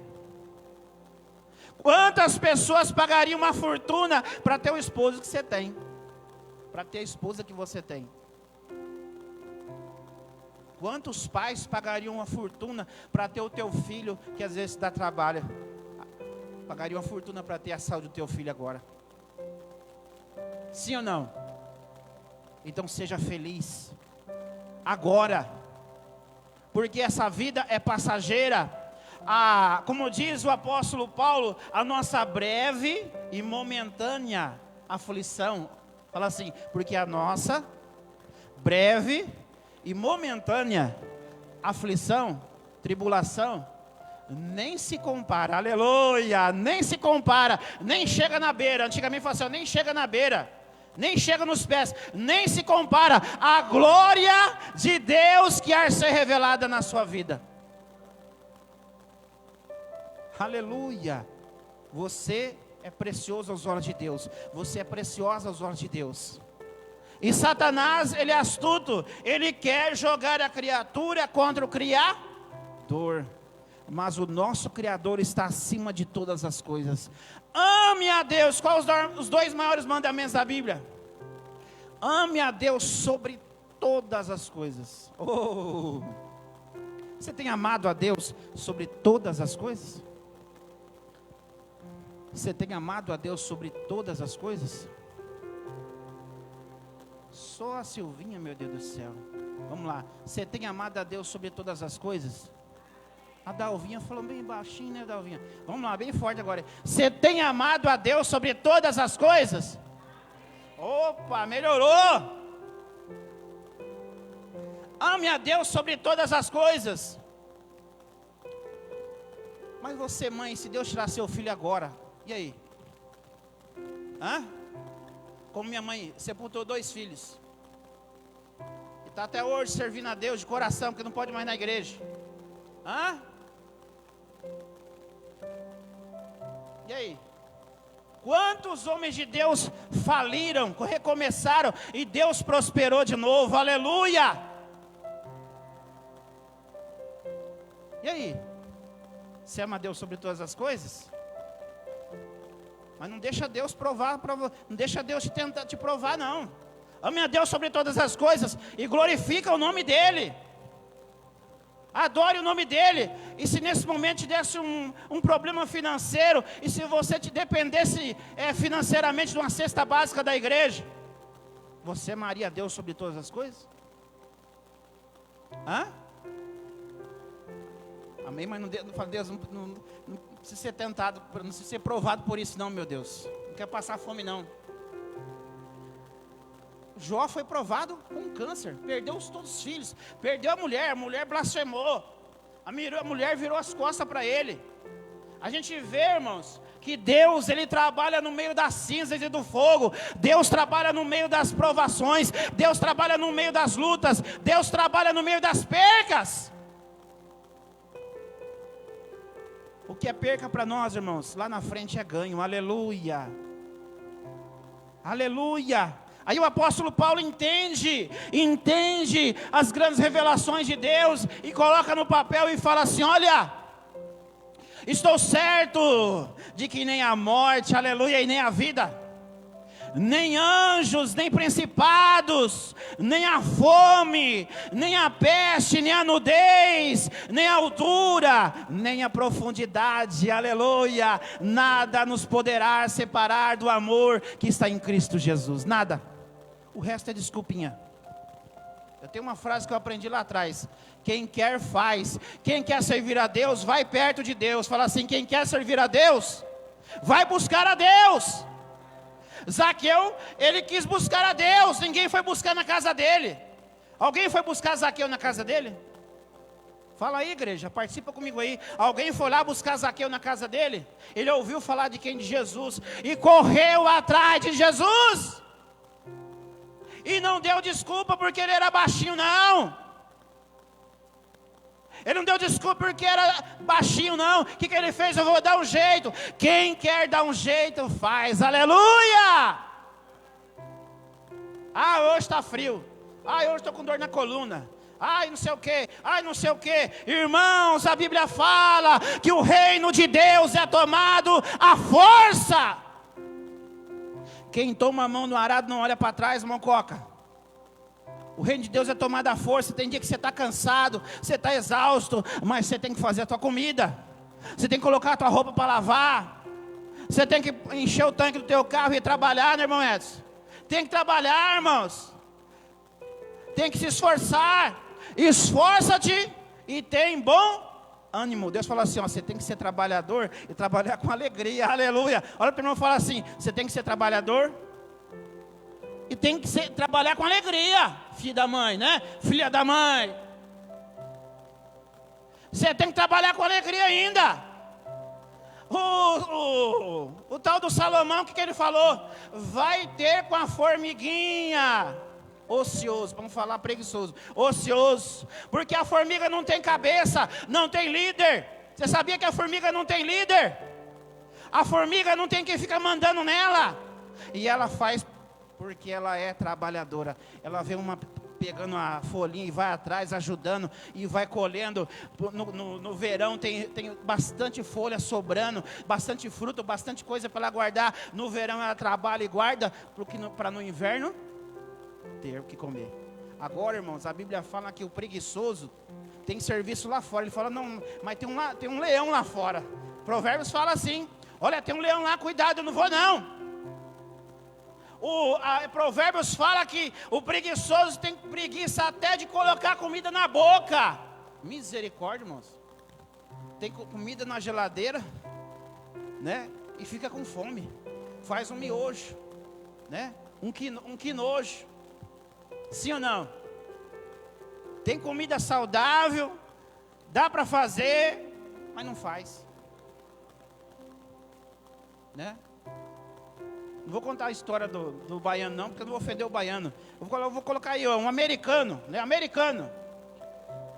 Quantas pessoas pagariam uma fortuna para ter o esposo que você tem? Para ter a esposa que você tem? Quantos pais pagariam uma fortuna para ter o teu filho que às vezes dá trabalho? Pagariam uma fortuna para ter a saúde do teu filho agora? Sim ou não? Então seja feliz agora, porque essa vida é passageira. Como diz o apóstolo Paulo, a nossa breve e momentânea aflição. Fala assim, porque a nossa breve e momentânea aflição, tribulação, nem se compara, aleluia, nem se compara, nem chega na beira. Antigamente falava assim, nem chega na beira, nem chega nos pés, nem se compara à glória de Deus que há de ser revelada na sua vida. Aleluia. Você é precioso aos olhos de Deus, você é preciosa aos olhos de Deus. E Satanás, ele é astuto, ele quer jogar a criatura contra o Criador. Mas o nosso Criador está acima de todas as coisas. Ame a Deus. Quais os dois maiores mandamentos da Bíblia? Ame a Deus sobre todas as coisas. Oh. Você tem amado a Deus sobre todas as coisas? Você tem amado a Deus sobre todas as coisas? Só a Silvinha, meu Deus do céu. Vamos lá. Você tem amado a Deus sobre todas as coisas? A Dalvinha falou bem baixinho, né, Dalvinha? Vamos lá, bem forte agora. Você tem amado a Deus sobre todas as coisas? Opa, melhorou. Ame a Deus sobre todas as coisas. Mas você, mãe, se Deus tirar seu filho agora, e aí? Hã? como minha mãe sepultou 2 filhos. E está até hoje servindo a Deus de coração, porque não pode mais ir na igreja. Hã? E aí? Quantos homens de Deus faliram, recomeçaram e Deus prosperou de novo? Aleluia! E aí? Você ama Deus sobre todas as coisas? Mas não deixa Deus provar, não deixa Deus tentar te provar, não. Ame a Deus sobre todas as coisas e glorifica o nome dEle. Adore o nome dEle. E se nesse momento te desse um problema financeiro, e se você te dependesse financeiramente de uma cesta básica da igreja, você amaria a Deus sobre todas as coisas? Hã? Amém? Mas não fala, Deus, não precisa ser tentado, não precisa ser provado por isso não, meu Deus. Não quer passar fome não. Jó foi provado com câncer, perdeu todos os filhos, perdeu a mulher blasfemou, a mulher virou as costas para ele. A gente vê, irmãos, que Deus, Ele trabalha no meio das cinzas e do fogo. Deus trabalha no meio das provações, Deus trabalha no meio das lutas, Deus trabalha no meio das percas. O que é perca para nós, irmãos, lá na frente é ganho. Aleluia, aleluia. Aí o apóstolo Paulo entende as grandes revelações de Deus e coloca no papel e fala assim: olha, estou certo de que nem a morte, aleluia, e nem a vida, nem anjos, nem principados, nem a fome, nem a peste, nem a nudez, nem a altura, nem a profundidade, aleluia, nada nos poderá separar do amor que está em Cristo Jesus, nada. O resto é desculpinha. Eu tenho uma frase que eu aprendi lá atrás: quem quer faz, quem quer servir a Deus, vai perto de Deus. Fala assim: quem quer servir a Deus, vai buscar a Deus. Zaqueu, ele quis buscar a Deus, ninguém foi buscar na casa dele. Alguém foi buscar Zaqueu na casa dele? Fala aí, igreja, participa comigo aí. Alguém foi lá buscar Zaqueu na casa dele? Ele ouviu falar de quem? De Jesus, e correu atrás de Jesus. E não deu desculpa porque ele era baixinho, não. Ele não deu desculpa porque era baixinho, não. O que ele fez? Eu vou dar um jeito. Quem quer dar um jeito, faz. Aleluia! Ah, hoje está frio. Ah, hoje estou com dor na coluna. Ai, não sei o que. Ai, não sei o que. Irmãos, a Bíblia fala que o reino de Deus é tomado à força. Quem toma a mão no arado não olha para trás, irmão Coca. O reino de Deus é tomado à força. Tem dia que você está cansado, você está exausto, mas você tem que fazer a tua comida. Você tem que colocar a tua roupa para lavar. Você tem que encher o tanque do teu carro e trabalhar, né, irmão Edson? Tem que trabalhar, irmãos. Tem que se esforçar. Esforça-te e tem bom ânimo. Deus falou assim, ó, você tem que ser trabalhador e trabalhar com alegria, aleluia. Olha para o irmão e fala assim: você tem que ser trabalhador e tem que trabalhar com alegria, filho da mãe, né? Filha da mãe. Você tem que trabalhar com alegria ainda. O tal do Salomão, o que ele falou? Vai ter com a formiguinha. Ocioso, vamos falar preguiçoso, ocioso, porque a formiga não tem cabeça, não tem líder. Você sabia que a formiga não tem líder? A formiga não tem quem fica mandando nela, e ela faz porque ela é trabalhadora. Ela vê uma pegando a folhinha e vai atrás ajudando e vai colhendo. No verão tem bastante folha sobrando, bastante fruta, bastante coisa para ela guardar. No verão ela trabalha e guarda, para no inverno ter o que comer. Agora, irmãos, a Bíblia fala que o preguiçoso tem serviço lá fora. Ele fala: não, mas tem um leão lá fora. Provérbios fala assim: olha, tem um leão lá, cuidado, eu não vou não. Provérbios fala que o preguiçoso tem preguiça até de colocar comida na boca. Misericórdia, irmãos. Tem comida na geladeira, né? E fica com fome. Faz um miojo, né? Um quinojo. Sim ou não? Tem comida saudável, dá para fazer, mas não faz, né? Não vou contar a história do baiano não, porque eu não vou ofender o baiano. Eu vou colocar aí, ó, um americano, né? Americano,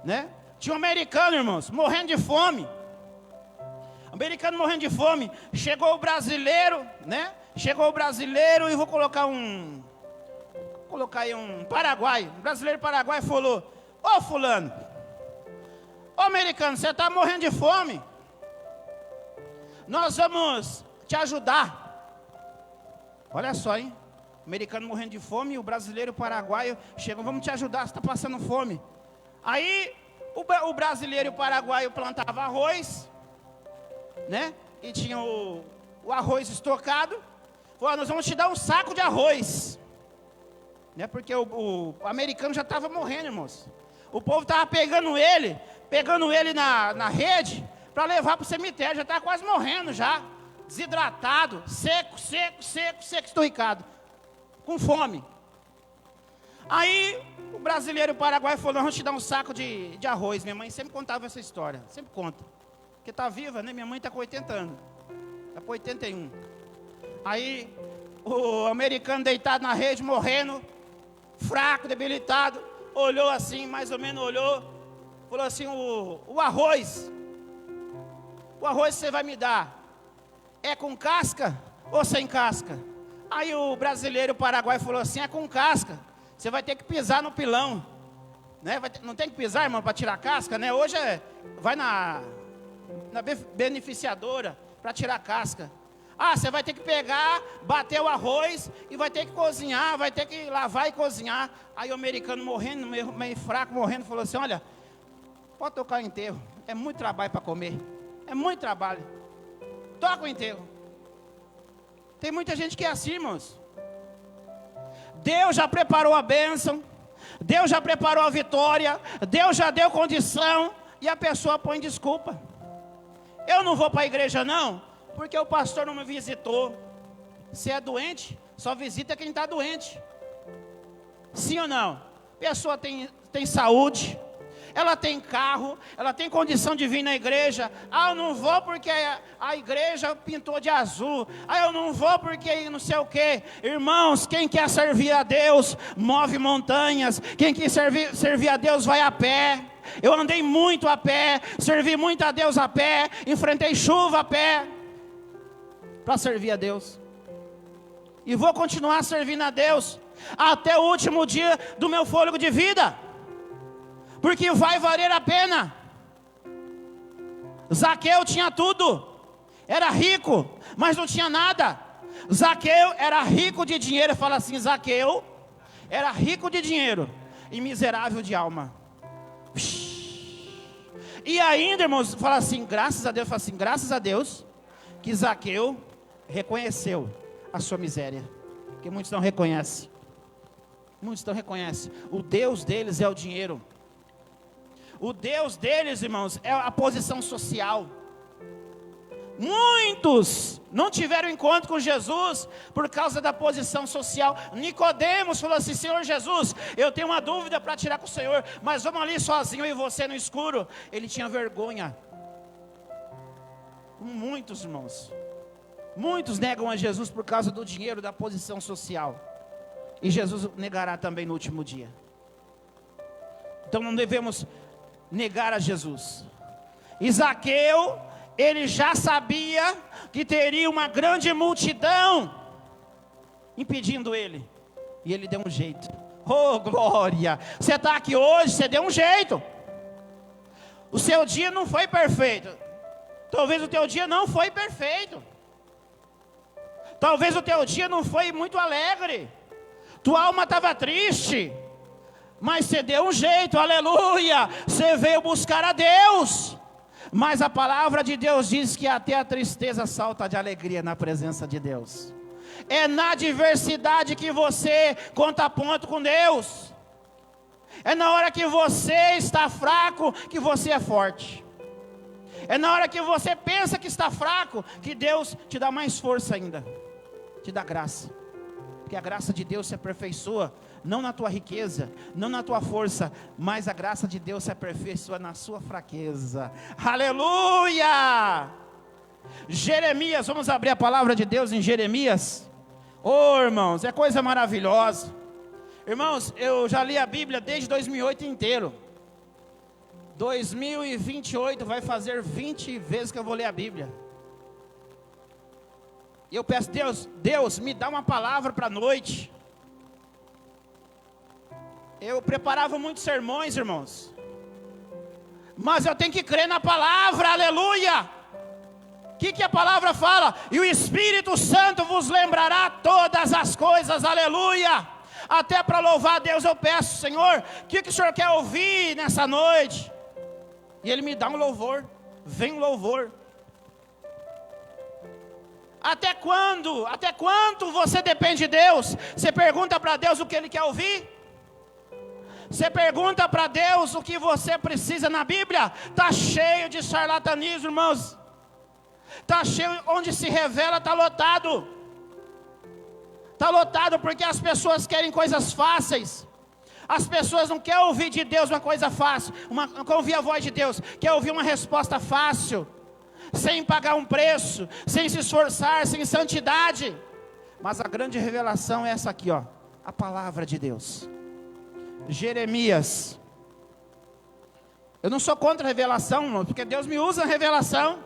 né? Tinha um americano, irmãos, morrendo de fome. Americano morrendo de fome. Chegou o brasileiro, né? Chegou o brasileiro e vou colocar aí um paraguaio. Um brasileiro paraguaio falou: ô fulano, ô americano, você está morrendo de fome. Nós vamos te ajudar. Olha só, hein? O americano morrendo de fome e o brasileiro e o paraguaio chegam: vamos te ajudar, você está passando fome. Aí o brasileiro e o paraguaio plantavam arroz, né? E tinha o arroz estocado. Falou: nós vamos te dar um saco de arroz, né? Porque o americano já estava morrendo, irmãos. O povo estava pegando ele na rede para levar para o cemitério. Já estava quase morrendo já, desidratado, seco, esturricado, com fome. Aí o brasileiro e o paraguaio falou: vamos te dar um saco de arroz. Minha mãe sempre contava essa história, sempre conta, porque está viva, né? Minha mãe está com 80 anos, está com 81. Aí o americano deitado na rede, morrendo, fraco, debilitado, olhou assim, mais ou menos olhou, falou assim: o arroz que você vai me dar é com casca ou sem casca? Aí o brasileiro, o paraguaio falou assim: é com casca, você vai ter que pisar no pilão, né? Não tem que pisar, irmão, para tirar a casca, né? Hoje vai na beneficiadora para tirar a casca. Ah, você vai ter que pegar, bater o arroz e vai ter que cozinhar, vai ter que lavar e cozinhar. Aí o americano morrendo, meio fraco, morrendo, falou assim: olha, pode tocar o enterro, é muito trabalho para comer, é muito trabalho, toca o enterro. Tem muita gente que é assim, irmãos. Deus já preparou a bênção, Deus já preparou a vitória, Deus já deu condição, e a pessoa põe desculpa. Eu não vou para a igreja não, porque o pastor não me visitou. Se é doente, só visita quem está doente. Sim ou não? A pessoa tem saúde, ela tem carro, ela tem condição de vir na igreja. Ah, eu não vou porque a igreja pintou de azul. Ah, eu não vou porque não sei o que. Irmãos, quem quer servir a Deus, move montanhas. Quem quer servir a Deus, vai a pé. Eu andei muito a pé, servi muito a Deus a pé, enfrentei chuva a pé, para servir a Deus. E vou continuar servindo a Deus até o último dia do meu fôlego de vida, porque vai valer a pena. Zaqueu tinha tudo, era rico, mas não tinha nada. Zaqueu era rico de dinheiro. Fala assim: Zaqueu era rico de dinheiro e miserável de alma. E ainda, irmãos, fala assim, graças a Deus, fala assim, graças a Deus que Zaqueu reconheceu a sua miséria, porque muitos não reconhecem. Muitos não reconhecem. O Deus deles é o dinheiro. O Deus deles, irmãos, é a posição social. Muitos não tiveram encontro com Jesus por causa da posição social. Nicodemos falou assim: Senhor Jesus, eu tenho uma dúvida para tirar com o Senhor, mas vamos ali sozinho e você no escuro. Ele tinha vergonha. Muitos, irmãos, muitos negam a Jesus por causa do dinheiro, da posição social. E Jesus negará também no último dia. Então não devemos negar a Jesus. E Zaqueu, ele já sabia que teria uma grande multidão impedindo ele, e ele deu um jeito. Oh glória, você está aqui hoje, você deu um jeito. O seu dia não foi perfeito, talvez o teu dia não foi perfeito, talvez o teu dia não foi muito alegre, tua alma estava triste, mas você deu um jeito, aleluia, você veio buscar a Deus. Mas a palavra de Deus diz que até a tristeza salta de alegria na presença de Deus. É na adversidade que você conta ponto com Deus. É na hora que você está fraco que você é forte. É na hora que você pensa que está fraco que Deus te dá mais força ainda, te dá graça. Porque a graça de Deus se aperfeiçoa não na tua riqueza, não na tua força, mas a graça de Deus se aperfeiçoa na sua fraqueza. Aleluia! Jeremias, vamos abrir a palavra de Deus em Jeremias, Oh, irmãos, é coisa maravilhosa. Irmãos, eu já li a Bíblia desde 2008 inteiro. 2028 vai fazer 20 vezes que eu vou ler a Bíblia. E eu peço, Deus, me dá uma palavra para a noite. Eu preparava muitos sermões, irmãos. Mas eu tenho que crer na palavra, aleluia. O que a palavra fala? E o Espírito Santo vos lembrará todas as coisas, aleluia. Até para louvar a Deus eu peço, Senhor, o que o Senhor quer ouvir nessa noite? E Ele me dá um louvor, vem um louvor. Até quando você depende de Deus? Você pergunta para Deus o que Ele quer ouvir? Você pergunta para Deus o que você precisa na Bíblia? Está cheio de charlatanismo, irmãos. Está cheio, onde se revela está lotado. Está lotado porque as pessoas querem coisas fáceis. As pessoas não querem ouvir de Deus uma coisa fácil, não querem ouvir a voz de Deus, quer ouvir uma resposta fácil, sem pagar um preço, sem se esforçar, sem santidade. Mas a grande revelação é essa aqui, ó, a palavra de Deus. Jeremias. Eu não sou contra a revelação, irmão, porque Deus me usa a revelação.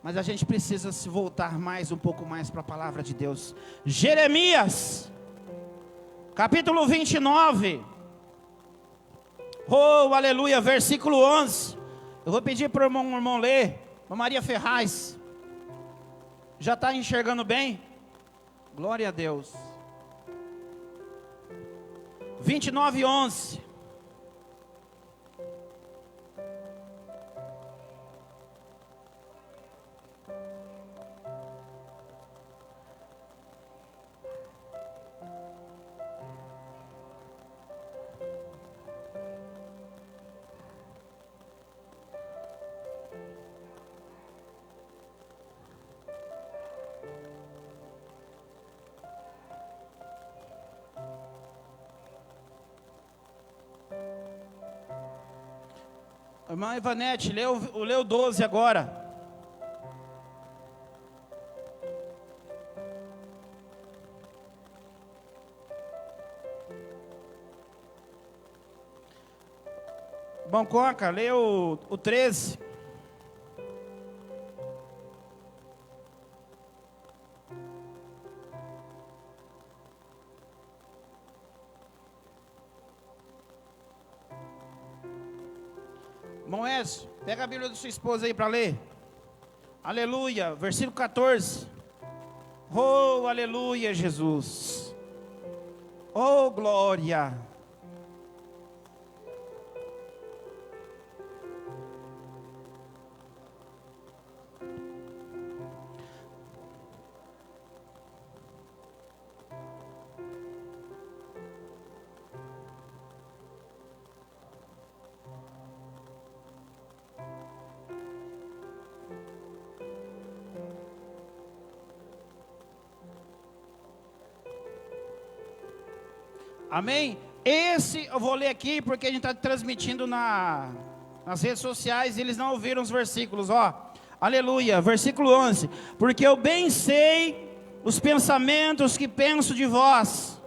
Mas a gente precisa se voltar um pouco mais para a palavra de Deus. Jeremias, capítulo 29. Oh, aleluia, versículo 11. Eu vou pedir para o irmão ler, para Maria Ferraz. Já está enxergando bem? Glória a Deus. 29, 11. Irmã Ivanete, leu 12 agora. Bom, Coca, leu o 13. Irmão Edson, pega a Bíblia da sua esposa aí para ler. Aleluia, versículo 14. Oh, aleluia, Jesus. Oh, glória. Amém? Esse eu vou ler aqui porque a gente está transmitindo nas redes sociais e eles não ouviram os versículos, ó. Aleluia, versículo 11. Porque eu bem sei os pensamentos que penso de vós,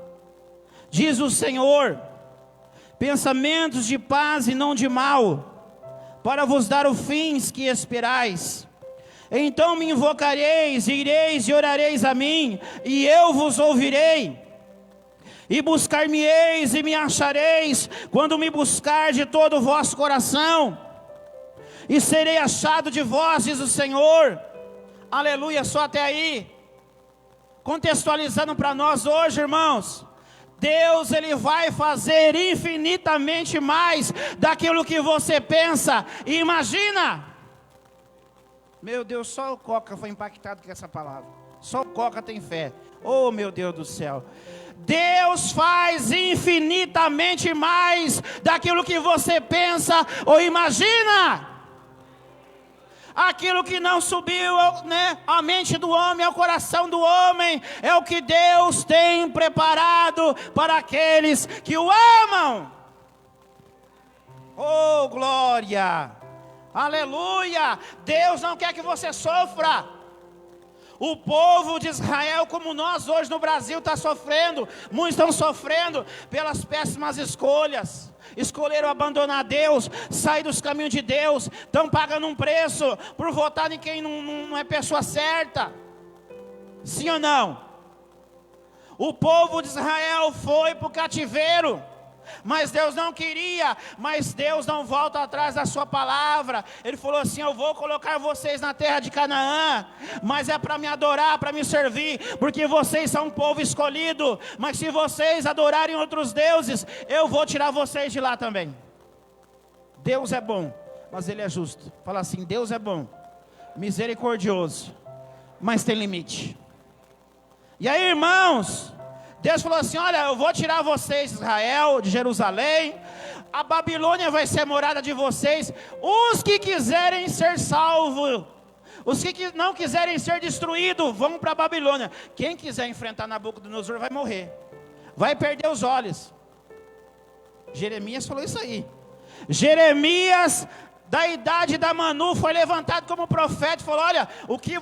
diz o Senhor, pensamentos de paz e não de mal, para vos dar o fins que esperais. Então me invocareis, ireis e orareis a mim, e eu vos ouvirei. E buscar-me-eis e me achareis, quando me buscar de todo o vosso coração, e serei achado de vós, diz o Senhor. Aleluia, só até aí. Contextualizando para nós hoje, irmãos, Deus, Ele vai fazer infinitamente mais daquilo que você pensa e imagina. Meu Deus, só o Coca foi impactado com essa palavra. Só o Coca tem fé. Oh, meu Deus do céu. Deus faz infinitamente mais daquilo que você pensa ou imagina. Aquilo que não subiu, né, à mente do homem, ao coração do homem, é o que Deus tem preparado para aqueles que o amam. Oh, glória! Aleluia! Deus não quer que você sofra. O povo de Israel, como nós hoje no Brasil, está sofrendo. Muitos estão sofrendo pelas péssimas escolhas. Escolheram abandonar Deus, sair dos caminhos de Deus. Estão pagando um preço por votar em quem não é pessoa certa. Sim ou não? O povo de Israel foi para o cativeiro. Mas Deus não queria, mas Deus não volta atrás da sua palavra. Ele falou assim: eu vou colocar vocês na terra de Canaã, mas é para me adorar, para me servir, porque vocês são um povo escolhido. Mas se vocês adorarem outros deuses, eu vou tirar vocês de lá também. Deus é bom, mas Ele é justo. Fala assim: Deus é bom, misericordioso, mas tem limite. E aí, irmãos, Deus falou assim: olha, eu vou tirar vocês, Israel, de Jerusalém. A Babilônia vai ser morada de vocês. Os que quiserem ser salvos, os que não quiserem ser destruídos, vão para a Babilônia. Quem quiser enfrentar Nabucodonosor vai morrer, vai perder os olhos. Jeremias falou isso aí. Jeremias, da idade da Manu, foi levantado como profeta e falou: olha, o que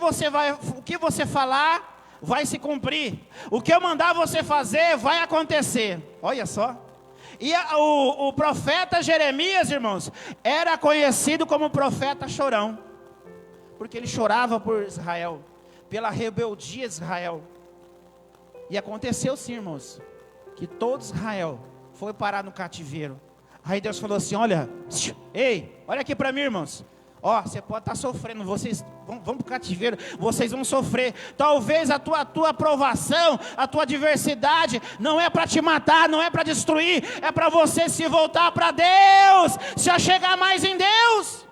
você falar vai se cumprir. O que eu mandar você fazer vai acontecer. Olha só. E o profeta Jeremias, irmãos, era conhecido como profeta chorão, porque ele chorava por Israel, pela rebeldia de Israel. E aconteceu sim, irmãos, que todo Israel foi parar no cativeiro. Aí Deus falou assim: olha, ei, olha aqui para mim, irmãos. Ó, você pode estar sofrendo, vocês vão para o cativeiro, vocês vão sofrer. Talvez a tua aprovação, a tua adversidade, não é para te matar, não é para destruir, é para você se voltar para Deus, se achegar mais em Deus.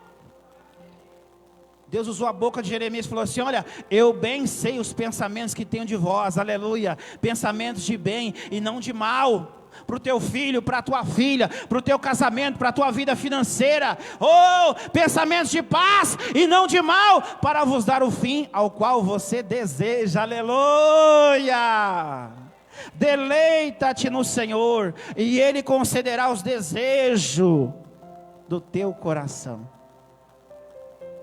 Deus usou a boca de Jeremias e falou assim: olha, eu bem sei os pensamentos que tenho de vós, aleluia, pensamentos de bem e não de mal, para o teu filho, para a tua filha, para o teu casamento, para a tua vida financeira. Oh, pensamentos de paz e não de mal, para vos dar o fim ao qual você deseja. Aleluia! Deleita-te no Senhor, e Ele concederá os desejos do teu coração.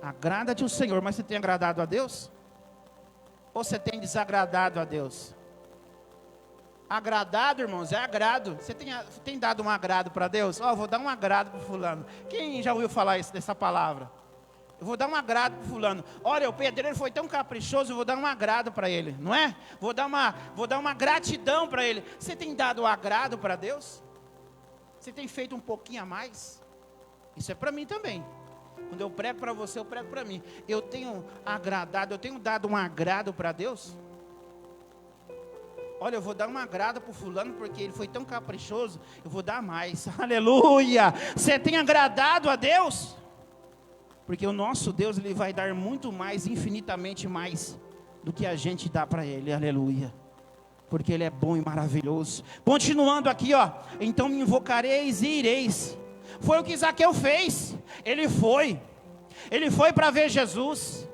Agrada-te o Senhor. Mas você tem agradado a Deus? Ou você tem desagradado a Deus? Agradado, irmãos, é agrado. Você tem dado um agrado para Deus? Ó, vou dar um agrado para fulano. Quem já ouviu falar dessa palavra? Eu vou dar um agrado para fulano. Olha, o pedreiro foi tão caprichoso, eu vou dar um agrado para ele, não é? Vou dar uma gratidão para ele. Você tem dado um agrado para Deus? Você tem feito um pouquinho a mais? Isso é para mim também. Quando eu prego para você, eu prego para mim. Eu tenho agradado, eu tenho dado um agrado para Deus? Olha, eu vou dar um agrado para o fulano, porque ele foi tão caprichoso, eu vou dar mais. Aleluia! Você tem agradado a Deus? Porque o nosso Deus, Ele vai dar muito mais, infinitamente mais, do que a gente dá para Ele. Aleluia! Porque Ele é bom e maravilhoso. Continuando aqui, ó. Então me invocareis e ireis. Foi o que Zaqueu fez. Ele foi para ver Jesus.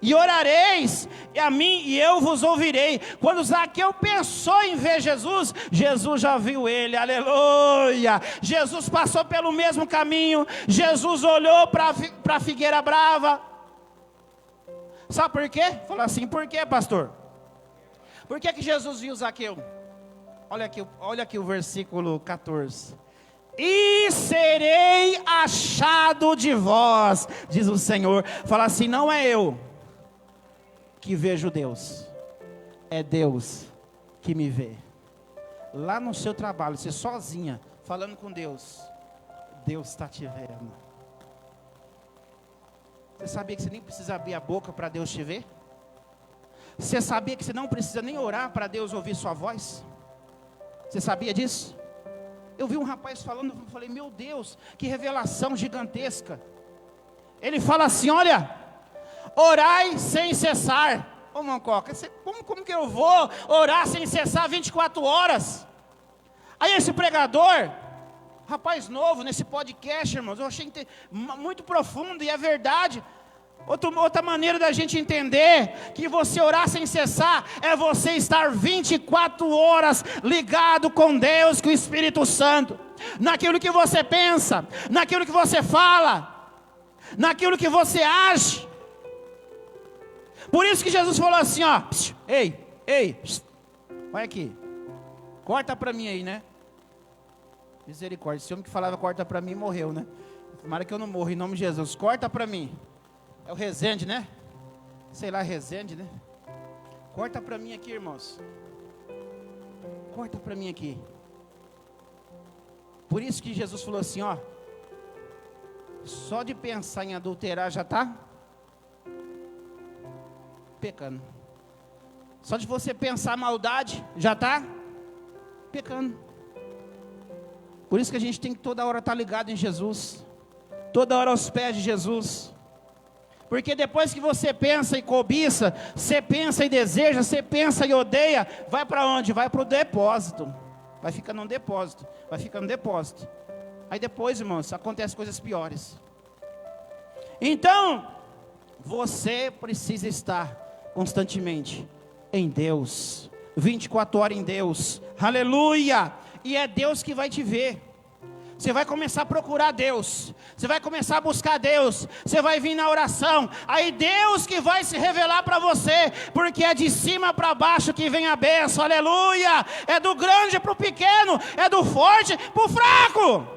E orareis a mim e eu vos ouvirei. Quando Zaqueu pensou em ver Jesus, Jesus já viu ele, aleluia. Jesus passou pelo mesmo caminho. Jesus olhou para a figueira brava. Sabe por quê? Falou assim: por quê, pastor? Por que Jesus viu Zaqueu? Olha aqui o versículo 14. E serei achado de vós, diz o Senhor. Fala assim: não é eu que vejo Deus, é Deus que me vê. Lá no seu trabalho, você sozinha, falando com Deus, Deus está te vendo. Você sabia que você nem precisa abrir a boca para Deus te ver? Você sabia que você não precisa nem orar para Deus ouvir sua voz? Você sabia disso? Eu vi um rapaz falando, eu falei: meu Deus, que revelação gigantesca. Ele fala assim: olha, orai sem cessar. Ô Mancoca, como que eu vou orar sem cessar 24 horas? Aí esse pregador, rapaz novo nesse podcast, irmãos, eu achei muito profundo, e é verdade. Outra maneira da gente entender que você orar sem cessar é você estar 24 horas ligado com Deus, com o Espírito Santo, naquilo que você pensa, naquilo que você fala, naquilo que você age. Por isso que Jesus falou assim, ó, ei, olha aqui, corta para mim aí, né? Misericórdia, esse homem que falava corta para mim morreu, né? Tomara que eu não morra, em nome de Jesus, corta para mim. É o Rezende, né? Sei lá, Rezende, né? Corta para mim aqui, irmãos. Corta para mim aqui. Por isso que Jesus falou assim, ó, só de pensar em adulterar já está pecando. Só de você pensar maldade já está pecando. Por isso que a gente tem que toda hora estar ligado em Jesus, toda hora aos pés de Jesus. Porque depois que você pensa e cobiça, você pensa e deseja, você pensa e odeia, vai para onde? Vai para o depósito. Vai ficar num depósito, vai ficar no depósito. Aí depois, irmãos, acontecem coisas piores. Então, você precisa estar constantemente em Deus, 24 horas em Deus, aleluia, e é Deus que vai te ver. Você vai começar a procurar Deus, você vai começar a buscar Deus, você vai vir na oração, aí Deus que vai se revelar para você, porque é de cima para baixo que vem a bênção, aleluia, é do grande para o pequeno, é do forte para o fraco.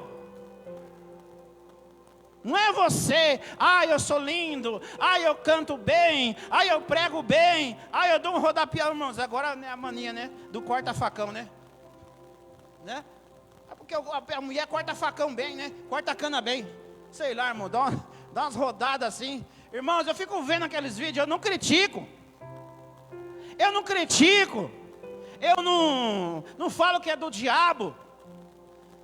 Não é você, eu sou lindo, eu canto bem, eu prego bem, eu dou um rodapião, irmãos, agora é a mania, né, do corta-facão, né? Porque a mulher corta facão bem, né? Corta cana bem. Sei lá, irmão, dá umas rodadas assim. Irmãos, eu fico vendo aqueles vídeos, eu não critico. Eu não falo que é do diabo.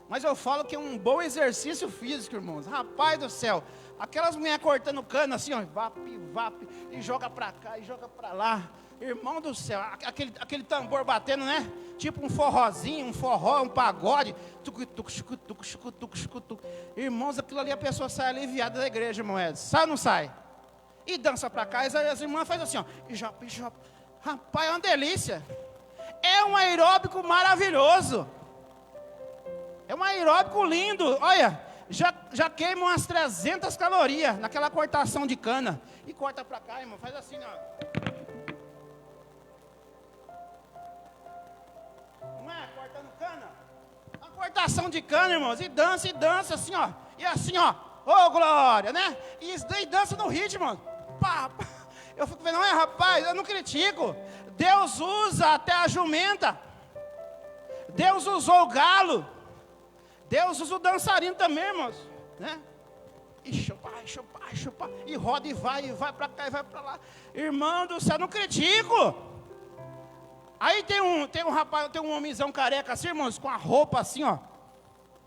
Mas eu falo que é um bom exercício físico, irmãos. Rapaz do céu. Aquelas mulheres cortando cana assim, ó. Vape, e joga pra cá, e joga pra lá. Irmão do céu, aquele tambor batendo, né? Tipo um forrozinho, um forró, um pagode. Irmãos, aquilo ali a pessoa sai aliviada da igreja, irmão Edson. Sai ou não sai? E dança pra cá, e as irmãs fazem assim, ó. E joga. Rapaz, é uma delícia. É um aeróbico maravilhoso. É um aeróbico lindo. Olha, já queima umas 300 calorias naquela cortação de cana. E corta pra cá, irmão, faz assim, ó. Cortação de cana, irmãos, e dança assim, ó, e assim, ó, ô glória, né, e dança no ritmo, irmão. Eu fico vendo, rapaz, eu não critico, Deus usa até a jumenta, Deus usou o galo, Deus usa o dançarino também, irmãos, né, e chupa, e roda e vai para cá e vai para lá, irmão do céu, não critico. Aí tem um rapaz, tem um homenzão careca assim, irmãos, com a roupa assim, ó,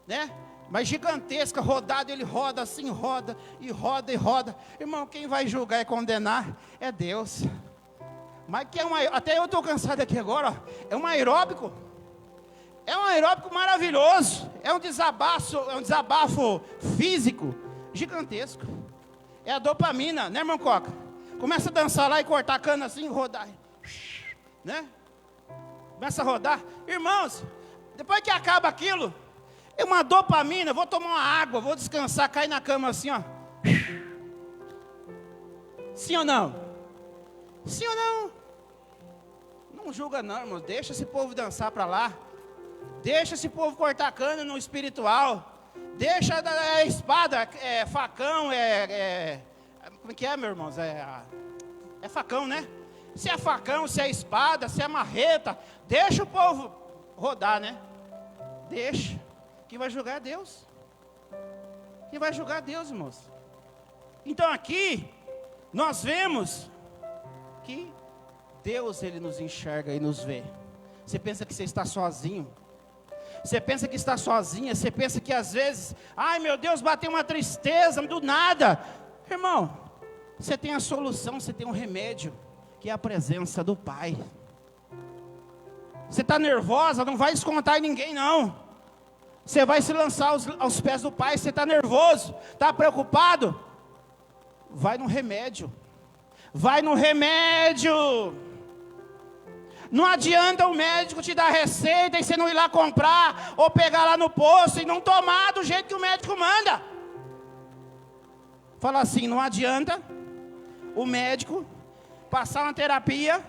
né? Mas gigantesca, rodado, ele roda assim, roda. Irmão, quem vai julgar e condenar é Deus. Mas que até eu estou cansado aqui agora, ó, é um aeróbico maravilhoso, é um desabafo físico gigantesco. É a dopamina, né, irmão Coca? Começa a dançar lá e cortar a cana assim, rodar, né? Começa a rodar, irmãos, depois que acaba aquilo, é uma dopamina, vou tomar uma água, vou descansar, cair na cama assim, ó. Sim ou não? Sim ou não? Não julga não, irmãos, deixa esse povo dançar para lá, deixa esse povo cortar cana no espiritual, deixa a espada, facão, como é que é, meus irmãos? É facão, né? Se é facão, se é espada, se é marreta, deixa o povo rodar, né? Deixa. Quem vai julgar é Deus. Quem vai julgar é Deus, irmãos. Então aqui, nós vemos que Deus, Ele nos enxerga e nos vê. Você pensa que você está sozinho? Você pensa que está sozinha? Você pensa que às vezes, ai meu Deus, bateu uma tristeza do nada. Irmão, você tem a solução, você tem um remédio, que é a presença do Pai. Você está nervosa, não vai descontar em ninguém não. Você vai se lançar aos pés do Pai. Você está nervoso, está preocupado, vai no remédio. Vai no remédio. Não adianta o médico te dar receita e você não ir lá comprar, ou pegar lá no posto e não tomar do jeito que o médico manda. Fala assim, não adianta o médico passar uma terapia,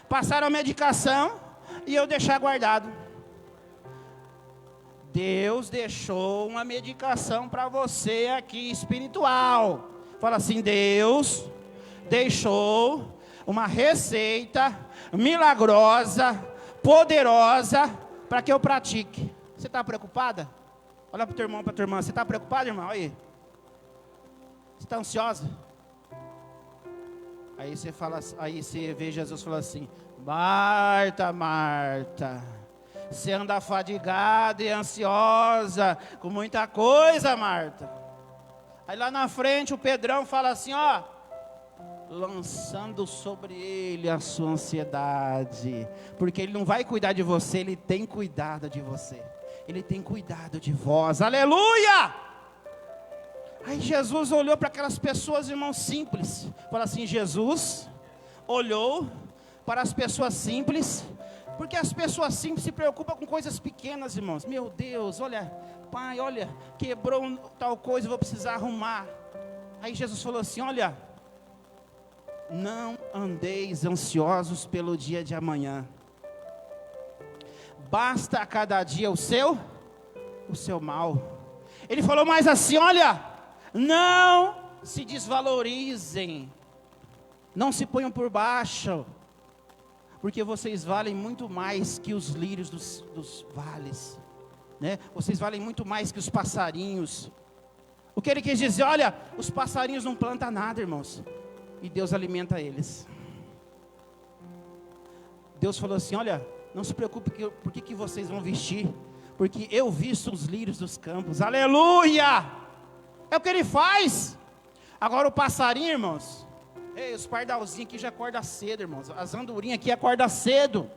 passar uma medicação e eu deixar guardado. Deus deixou uma medicação para você aqui espiritual. Fala assim: Deus deixou uma receita milagrosa, poderosa, para que eu pratique. Você está preocupada? Olha para o teu irmão, para a tua irmã. Você está preocupada, irmão? Aí. Você está ansiosa? Aí você fala, aí você vê Jesus falando assim: Marta, Marta, você anda fadigada e ansiosa com muita coisa, Marta. Aí lá na frente o Pedrão fala assim, ó: lançando sobre ele a sua ansiedade, porque ele não vai cuidar de você, ele tem cuidado de você. Ele tem cuidado de vós. Aleluia! Aí Jesus olhou para aquelas pessoas, irmãos, simples. Fala assim: Jesus olhou para as pessoas simples, porque as pessoas simples se preocupam com coisas pequenas, irmãos. Meu Deus, olha, pai, olha, quebrou tal coisa, vou precisar arrumar. Aí Jesus falou assim: olha, não andeis ansiosos pelo dia de amanhã. Basta a cada dia o seu mal. Ele falou mais assim: olha, não se desvalorizem, não se ponham por baixo, porque vocês valem muito mais que os lírios dos vales, né? Vocês valem muito mais que os passarinhos. O que ele quis dizer? Olha, os passarinhos não plantam nada, irmãos, e Deus alimenta eles. Deus falou assim: olha, não se preocupe por que vocês vão vestir, porque eu visto os lírios dos campos. Aleluia! É o que ele faz. Agora o passarinho, irmãos, os pardalzinhos aqui já acordam cedo, irmãos. As andorinhas aqui acordam cedo.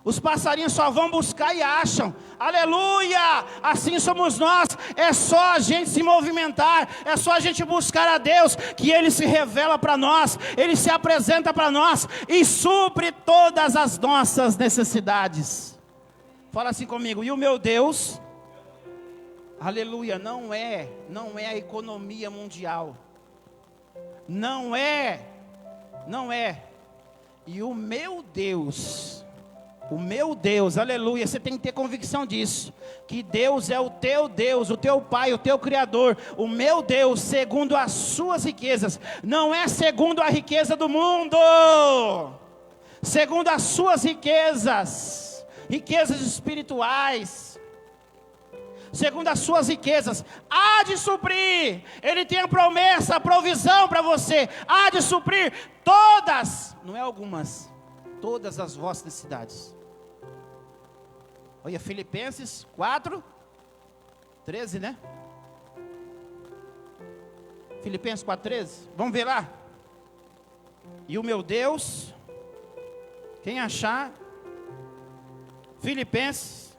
Os passarinhos só vão buscar e acham. Aleluia! Assim somos nós. É só a gente se movimentar, é só a gente buscar a Deus, que Ele se revela para nós, Ele se apresenta para nós e supre todas as nossas necessidades. Fala assim comigo: e o meu Deus, aleluia, não é a economia mundial. Não é. E o meu Deus, aleluia, você tem que ter convicção disso, que Deus é o teu Deus, o teu Pai, o teu Criador. O meu Deus, segundo as suas riquezas, não é segundo a riqueza do mundo, segundo as suas riquezas espirituais, segundo as suas riquezas, há de suprir. Ele tem a promessa, a provisão para você, há de suprir todas, não é algumas, todas as vossas necessidades. Olha, Filipenses 4:13, né? Filipenses 4:13, vamos ver lá. E o meu Deus, quem achar, Filipenses,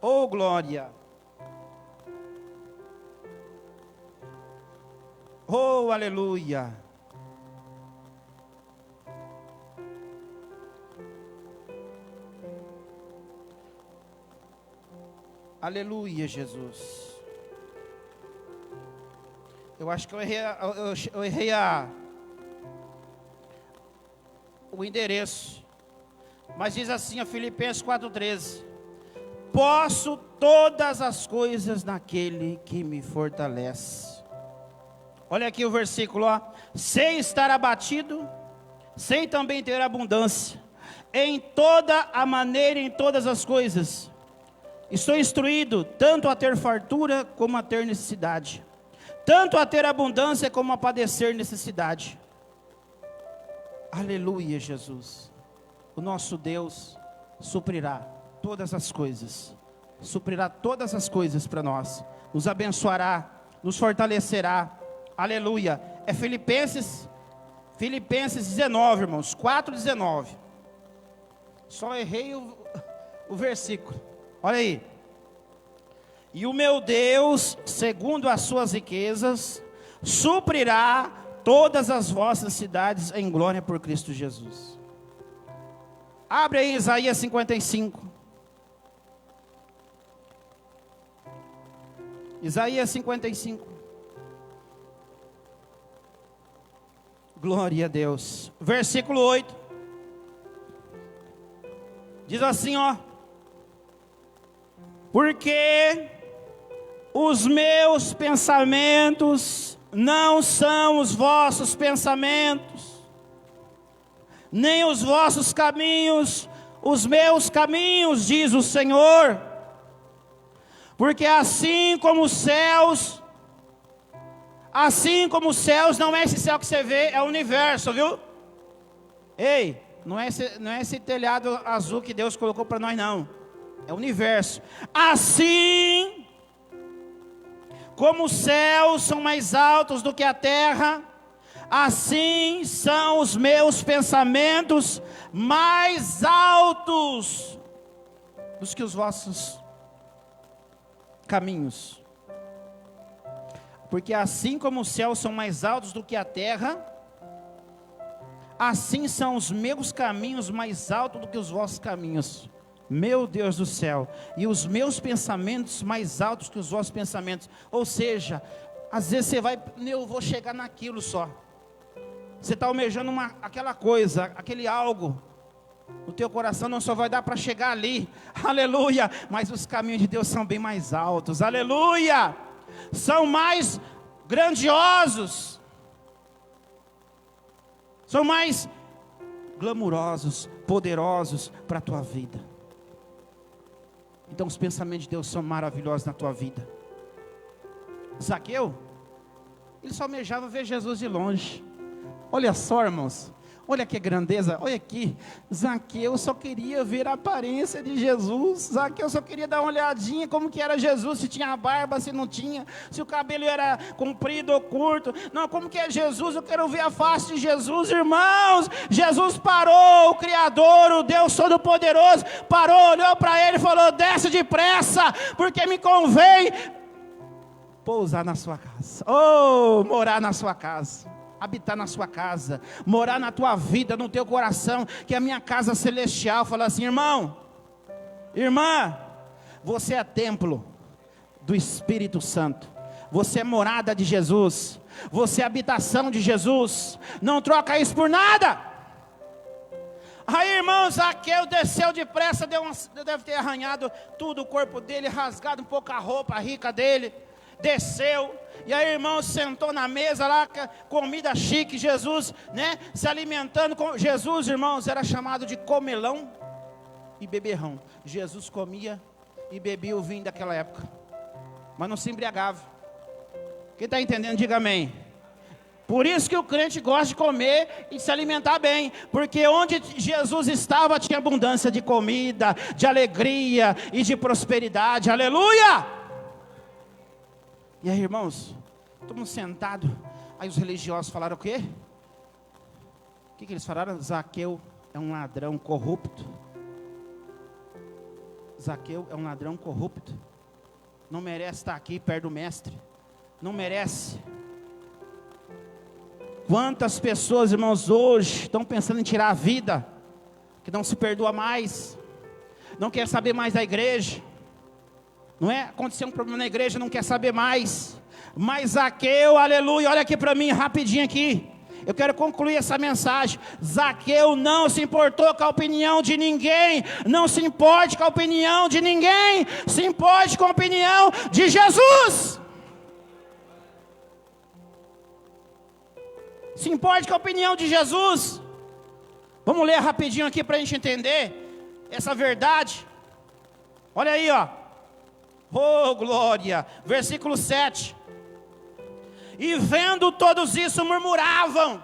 oh glória, oh aleluia. Aleluia, Jesus. Eu acho que eu errei o endereço. Mas diz assim, a Filipenses 4:13: posso todas as coisas naquele que me fortalece. Olha aqui o versículo, ó. Sei estar abatido, sei também ter abundância, em toda a maneira, em todas as coisas. Estou instruído tanto a ter fartura como a ter necessidade, tanto a ter abundância como a padecer necessidade. Aleluia, Jesus. O nosso Deus suprirá todas as coisas, suprirá todas as coisas para nós, nos abençoará, nos fortalecerá. Aleluia. É Filipenses 19, irmãos, 4:19. Só errei o versículo. Olha aí. E o meu Deus, segundo as suas riquezas, suprirá todas as vossas cidades em glória por Cristo Jesus. Abre aí Isaías 55. Isaías 55. Glória a Deus. Versículo 8. Diz assim, ó. Porque os meus pensamentos não são os vossos pensamentos, nem os vossos caminhos, os meus caminhos, diz o Senhor. Porque assim como os céus não é esse céu que você vê, é o universo, viu? Ei, não é esse telhado azul que Deus colocou para nós, não. É o universo. Assim como os céus são mais altos do que a terra, assim são os meus pensamentos mais altos do que os vossos caminhos. Porque assim como os céus são mais altos do que a terra, assim são os meus caminhos mais altos do que os vossos caminhos. Meu Deus do céu, e os meus pensamentos mais altos que os vossos pensamentos. Ou seja, às vezes você vai, eu vou chegar naquilo só. Você está almejando aquela coisa, aquele algo. O teu coração não só vai dar para chegar ali, aleluia. Mas os caminhos de Deus são bem mais altos, aleluia. São mais grandiosos, são mais glamurosos, poderosos para a tua vida. Então os pensamentos de Deus são maravilhosos na tua vida. Zaqueu, ele só almejava ver Jesus de longe. Olha só, irmãos, olha que grandeza, olha aqui. Zaqueu só queria ver a aparência de Jesus. Zaqueu só queria dar uma olhadinha como que era Jesus, se tinha barba, se não tinha, se o cabelo era comprido ou curto. Não, como que é Jesus? Eu quero ver a face de Jesus, irmãos. Jesus parou, o Criador, o Deus Todo-Poderoso, parou, olhou para ele e falou: desce depressa, porque me convém pousar na sua casa, morar na sua casa, habitar na sua casa, morar na tua vida, no teu coração, que é a minha casa celestial. Fala assim: irmão, irmã, você é templo do Espírito Santo, você é morada de Jesus, você é habitação de Jesus, não troca isso por nada. Aí, irmão, Zaqueu desceu depressa, deve ter arranhado tudo o corpo dele, rasgado um pouco a roupa rica dele, desceu, e aí, irmão, sentou na mesa lá, comida chique, Jesus, né, se alimentando com Jesus, irmãos, era chamado de comelão e beberrão. Jesus comia e bebia o vinho daquela época, mas não se embriagava. Quem está entendendo, diga amém. Por isso que o crente gosta de comer e se alimentar bem, porque onde Jesus estava tinha abundância de comida, de alegria e de prosperidade, aleluia! E aí, irmãos, todo mundo sentado, aí os religiosos falaram o quê? O que eles falaram? Zaqueu é um ladrão corrupto. Zaqueu é um ladrão corrupto, não merece estar aqui perto do mestre, não merece. Quantas pessoas, irmãos, hoje estão pensando em tirar a vida, que não se perdoa mais, não quer saber mais da igreja, não é? Aconteceu um problema na igreja, não quer saber mais. Mas Zaqueu, aleluia, olha aqui para mim, rapidinho aqui, eu quero concluir essa mensagem. Zaqueu não se importou com a opinião de ninguém, não se importe com a opinião de ninguém, se importe com a opinião de Jesus. Se importe com a opinião de Jesus. Vamos ler rapidinho aqui para a gente entender essa verdade. Olha aí, ó. Oh, glória. Versículo 7. E vendo todos isso, murmuravam.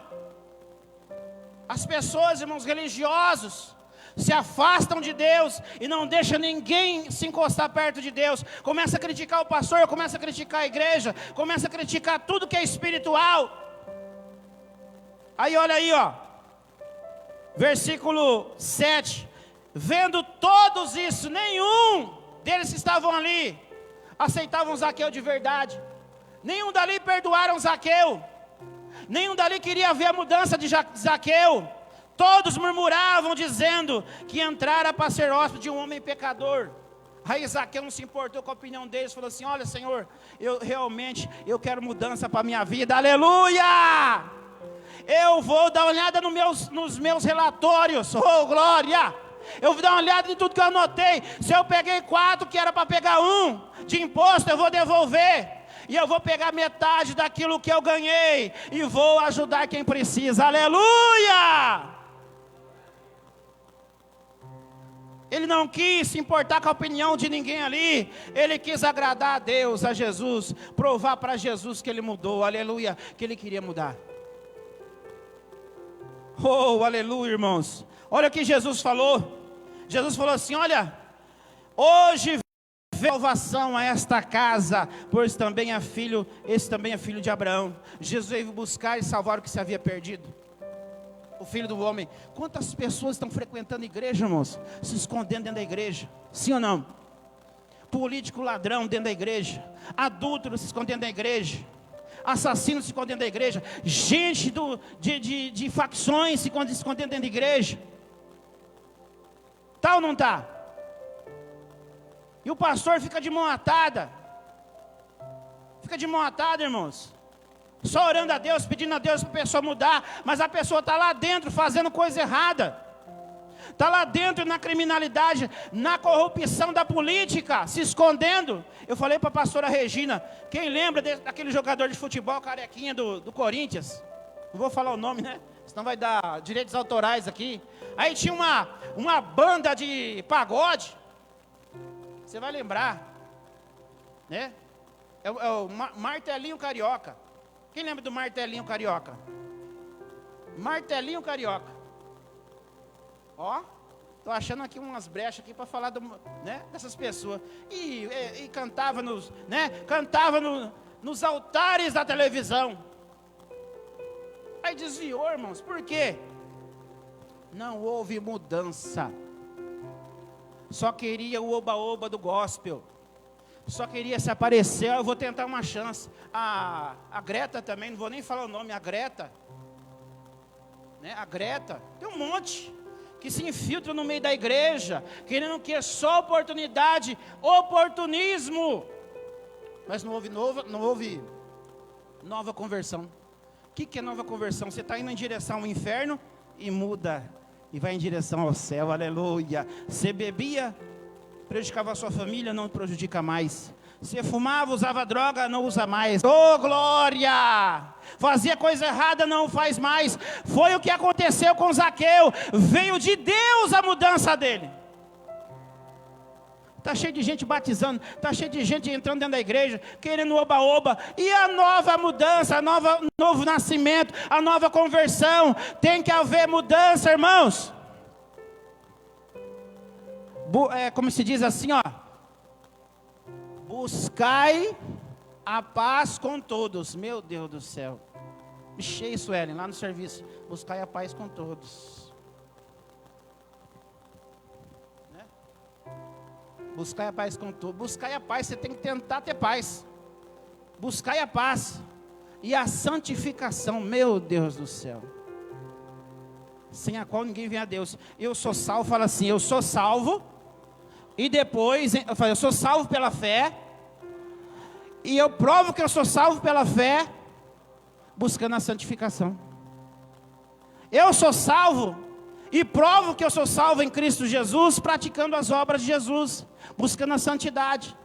As pessoas, irmãos, religiosos se afastam de Deus e não deixam ninguém se encostar perto de Deus. Começa a criticar o pastor, começa a criticar a igreja, começa a criticar tudo que é espiritual. Aí olha aí, ó, versículo 7, vendo todos isso, nenhum deles que estavam ali aceitavam Zaqueu de verdade, nenhum dali perdoaram Zaqueu, nenhum dali queria ver a mudança de Zaqueu, todos murmuravam dizendo que entrara para ser hóspede de um homem pecador. Aí Zaqueu não se importou com a opinião deles, falou assim: olha, Senhor, eu quero mudança para a minha vida, aleluia! Eu vou dar uma olhada nos meus relatórios. Oh, glória! Eu vou dar uma olhada em tudo que eu anotei. Se eu peguei 4 que era para pegar 1 de imposto, eu vou devolver. E eu vou pegar metade daquilo que eu ganhei e vou ajudar quem precisa. Aleluia! Ele não quis se importar com a opinião de ninguém ali. Ele quis agradar a Deus, a Jesus, provar para Jesus que ele mudou, aleluia, que ele queria mudar. Oh, aleluia, irmãos. Olha o que Jesus falou. Jesus falou assim, olha, hoje veio salvação a esta casa, pois esse também é filho de Abraão. Jesus veio buscar e salvar o que se havia perdido. O Filho do Homem. Quantas pessoas estão frequentando a igreja, irmãos? Se escondendo dentro da igreja. Sim ou não? Político ladrão dentro da igreja. Adúltero se escondendo da igreja. Assassino se escondendo da igreja. Gente de facções se escondendo dentro da igreja. Tá ou não tá? E o pastor fica de mão atada. Fica de mão atada, irmãos. Só orando a Deus, pedindo a Deus para a pessoa mudar, mas a pessoa está lá dentro fazendo coisa errada, está lá dentro na criminalidade, na corrupção da política, se escondendo. Eu falei para a pastora Regina, quem lembra daquele jogador de futebol carequinha do Corinthians? Não vou falar o nome, né? Senão vai dar direitos autorais aqui. Aí tinha uma banda de pagode, você vai lembrar, né? É o Martelinho Carioca. Quem lembra do Martelinho Carioca? Martelinho Carioca. Ó, tô achando aqui umas brechas aqui para falar dessas pessoas. E cantava nos altares da televisão. Aí desviou, irmãos. Por quê? Não houve mudança. Só queria o oba-oba do gospel. Só queria se aparecer, eu vou tentar uma chance. A Greta também, não vou nem falar o nome, a Greta. Né? A Greta, tem um monte que se infiltra no meio da igreja, querendo que é só oportunidade, oportunismo. Mas não houve nova conversão. O que é nova conversão? Você está indo em direção ao inferno e muda, e vai em direção ao céu, aleluia. Você bebia, prejudicava a sua família, não prejudica mais. Você fumava, usava droga, não usa mais. Oh, glória! Fazia coisa errada, não faz mais. Foi o que aconteceu com Zaqueu. Veio de Deus a mudança dele. Está cheio de gente batizando, está cheio de gente entrando dentro da igreja, querendo oba-oba. E a nova mudança, novo nascimento, a nova conversão. Tem que haver mudança, irmãos. Como se diz assim, ó. Buscai a paz com todos. Meu Deus do céu. Cheio isso, Ellen, lá no serviço. Buscai a paz com todos. Né? Buscai a paz com todos. Buscai a paz, você tem que tentar ter paz. Buscai a paz. E a santificação, meu Deus do céu. Sem a qual ninguém vem a Deus. Eu sou salvo, fala assim, eu sou salvo. E depois, eu sou salvo pela fé. E eu provo que eu sou salvo pela fé, buscando a santificação. Eu sou salvo e provo que eu sou salvo em Cristo Jesus, praticando as obras de Jesus, buscando a santidade.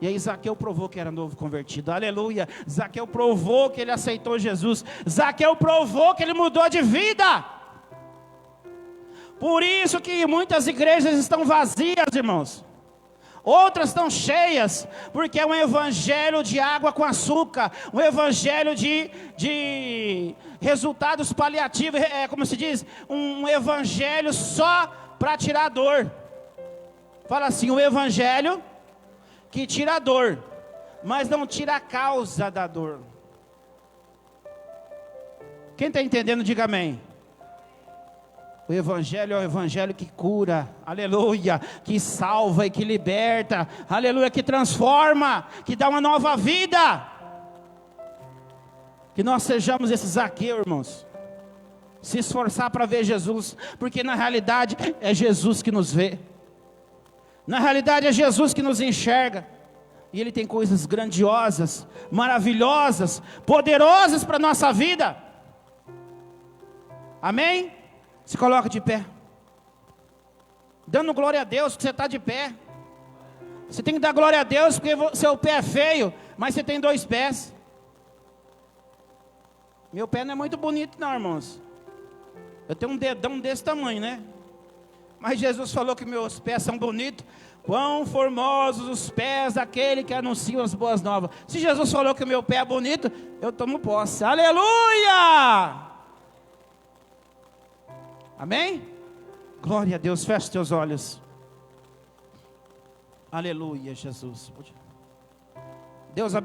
E aí Zaqueu provou que era novo convertido, aleluia. Zaqueu provou que ele aceitou Jesus. Zaqueu provou que ele mudou de vida. Por isso que muitas igrejas estão vazias, irmãos. Outras estão cheias, porque é um evangelho de água com açúcar, um evangelho de resultados paliativos, como se diz, um evangelho só para tirar a dor. Fala assim, o evangelho que tira a dor, mas não tira a causa da dor. Quem está entendendo, diga amém. O evangelho é o evangelho que cura, aleluia, que salva e que liberta, aleluia, que transforma, que dá uma nova vida. Que nós sejamos esse Zaqueu, irmãos. Se esforçar para ver Jesus, porque na realidade é Jesus que nos vê. Na realidade é Jesus que nos enxerga. E Ele tem coisas grandiosas, maravilhosas, poderosas para a nossa vida. Amém? Se coloca de pé. Dando glória a Deus que você está de pé. Você tem que dar glória a Deus porque seu pé é feio, mas você tem 2 pés. Meu pé não é muito bonito não, irmãos. Eu tenho um dedão desse tamanho, né? Mas Jesus falou que meus pés são bonitos. Quão formosos os pés daquele que anuncia as boas novas. Se Jesus falou que o meu pé é bonito, eu tomo posse. Aleluia! Amém? Glória a Deus, feche teus olhos. Aleluia, Jesus. Deus abençoe.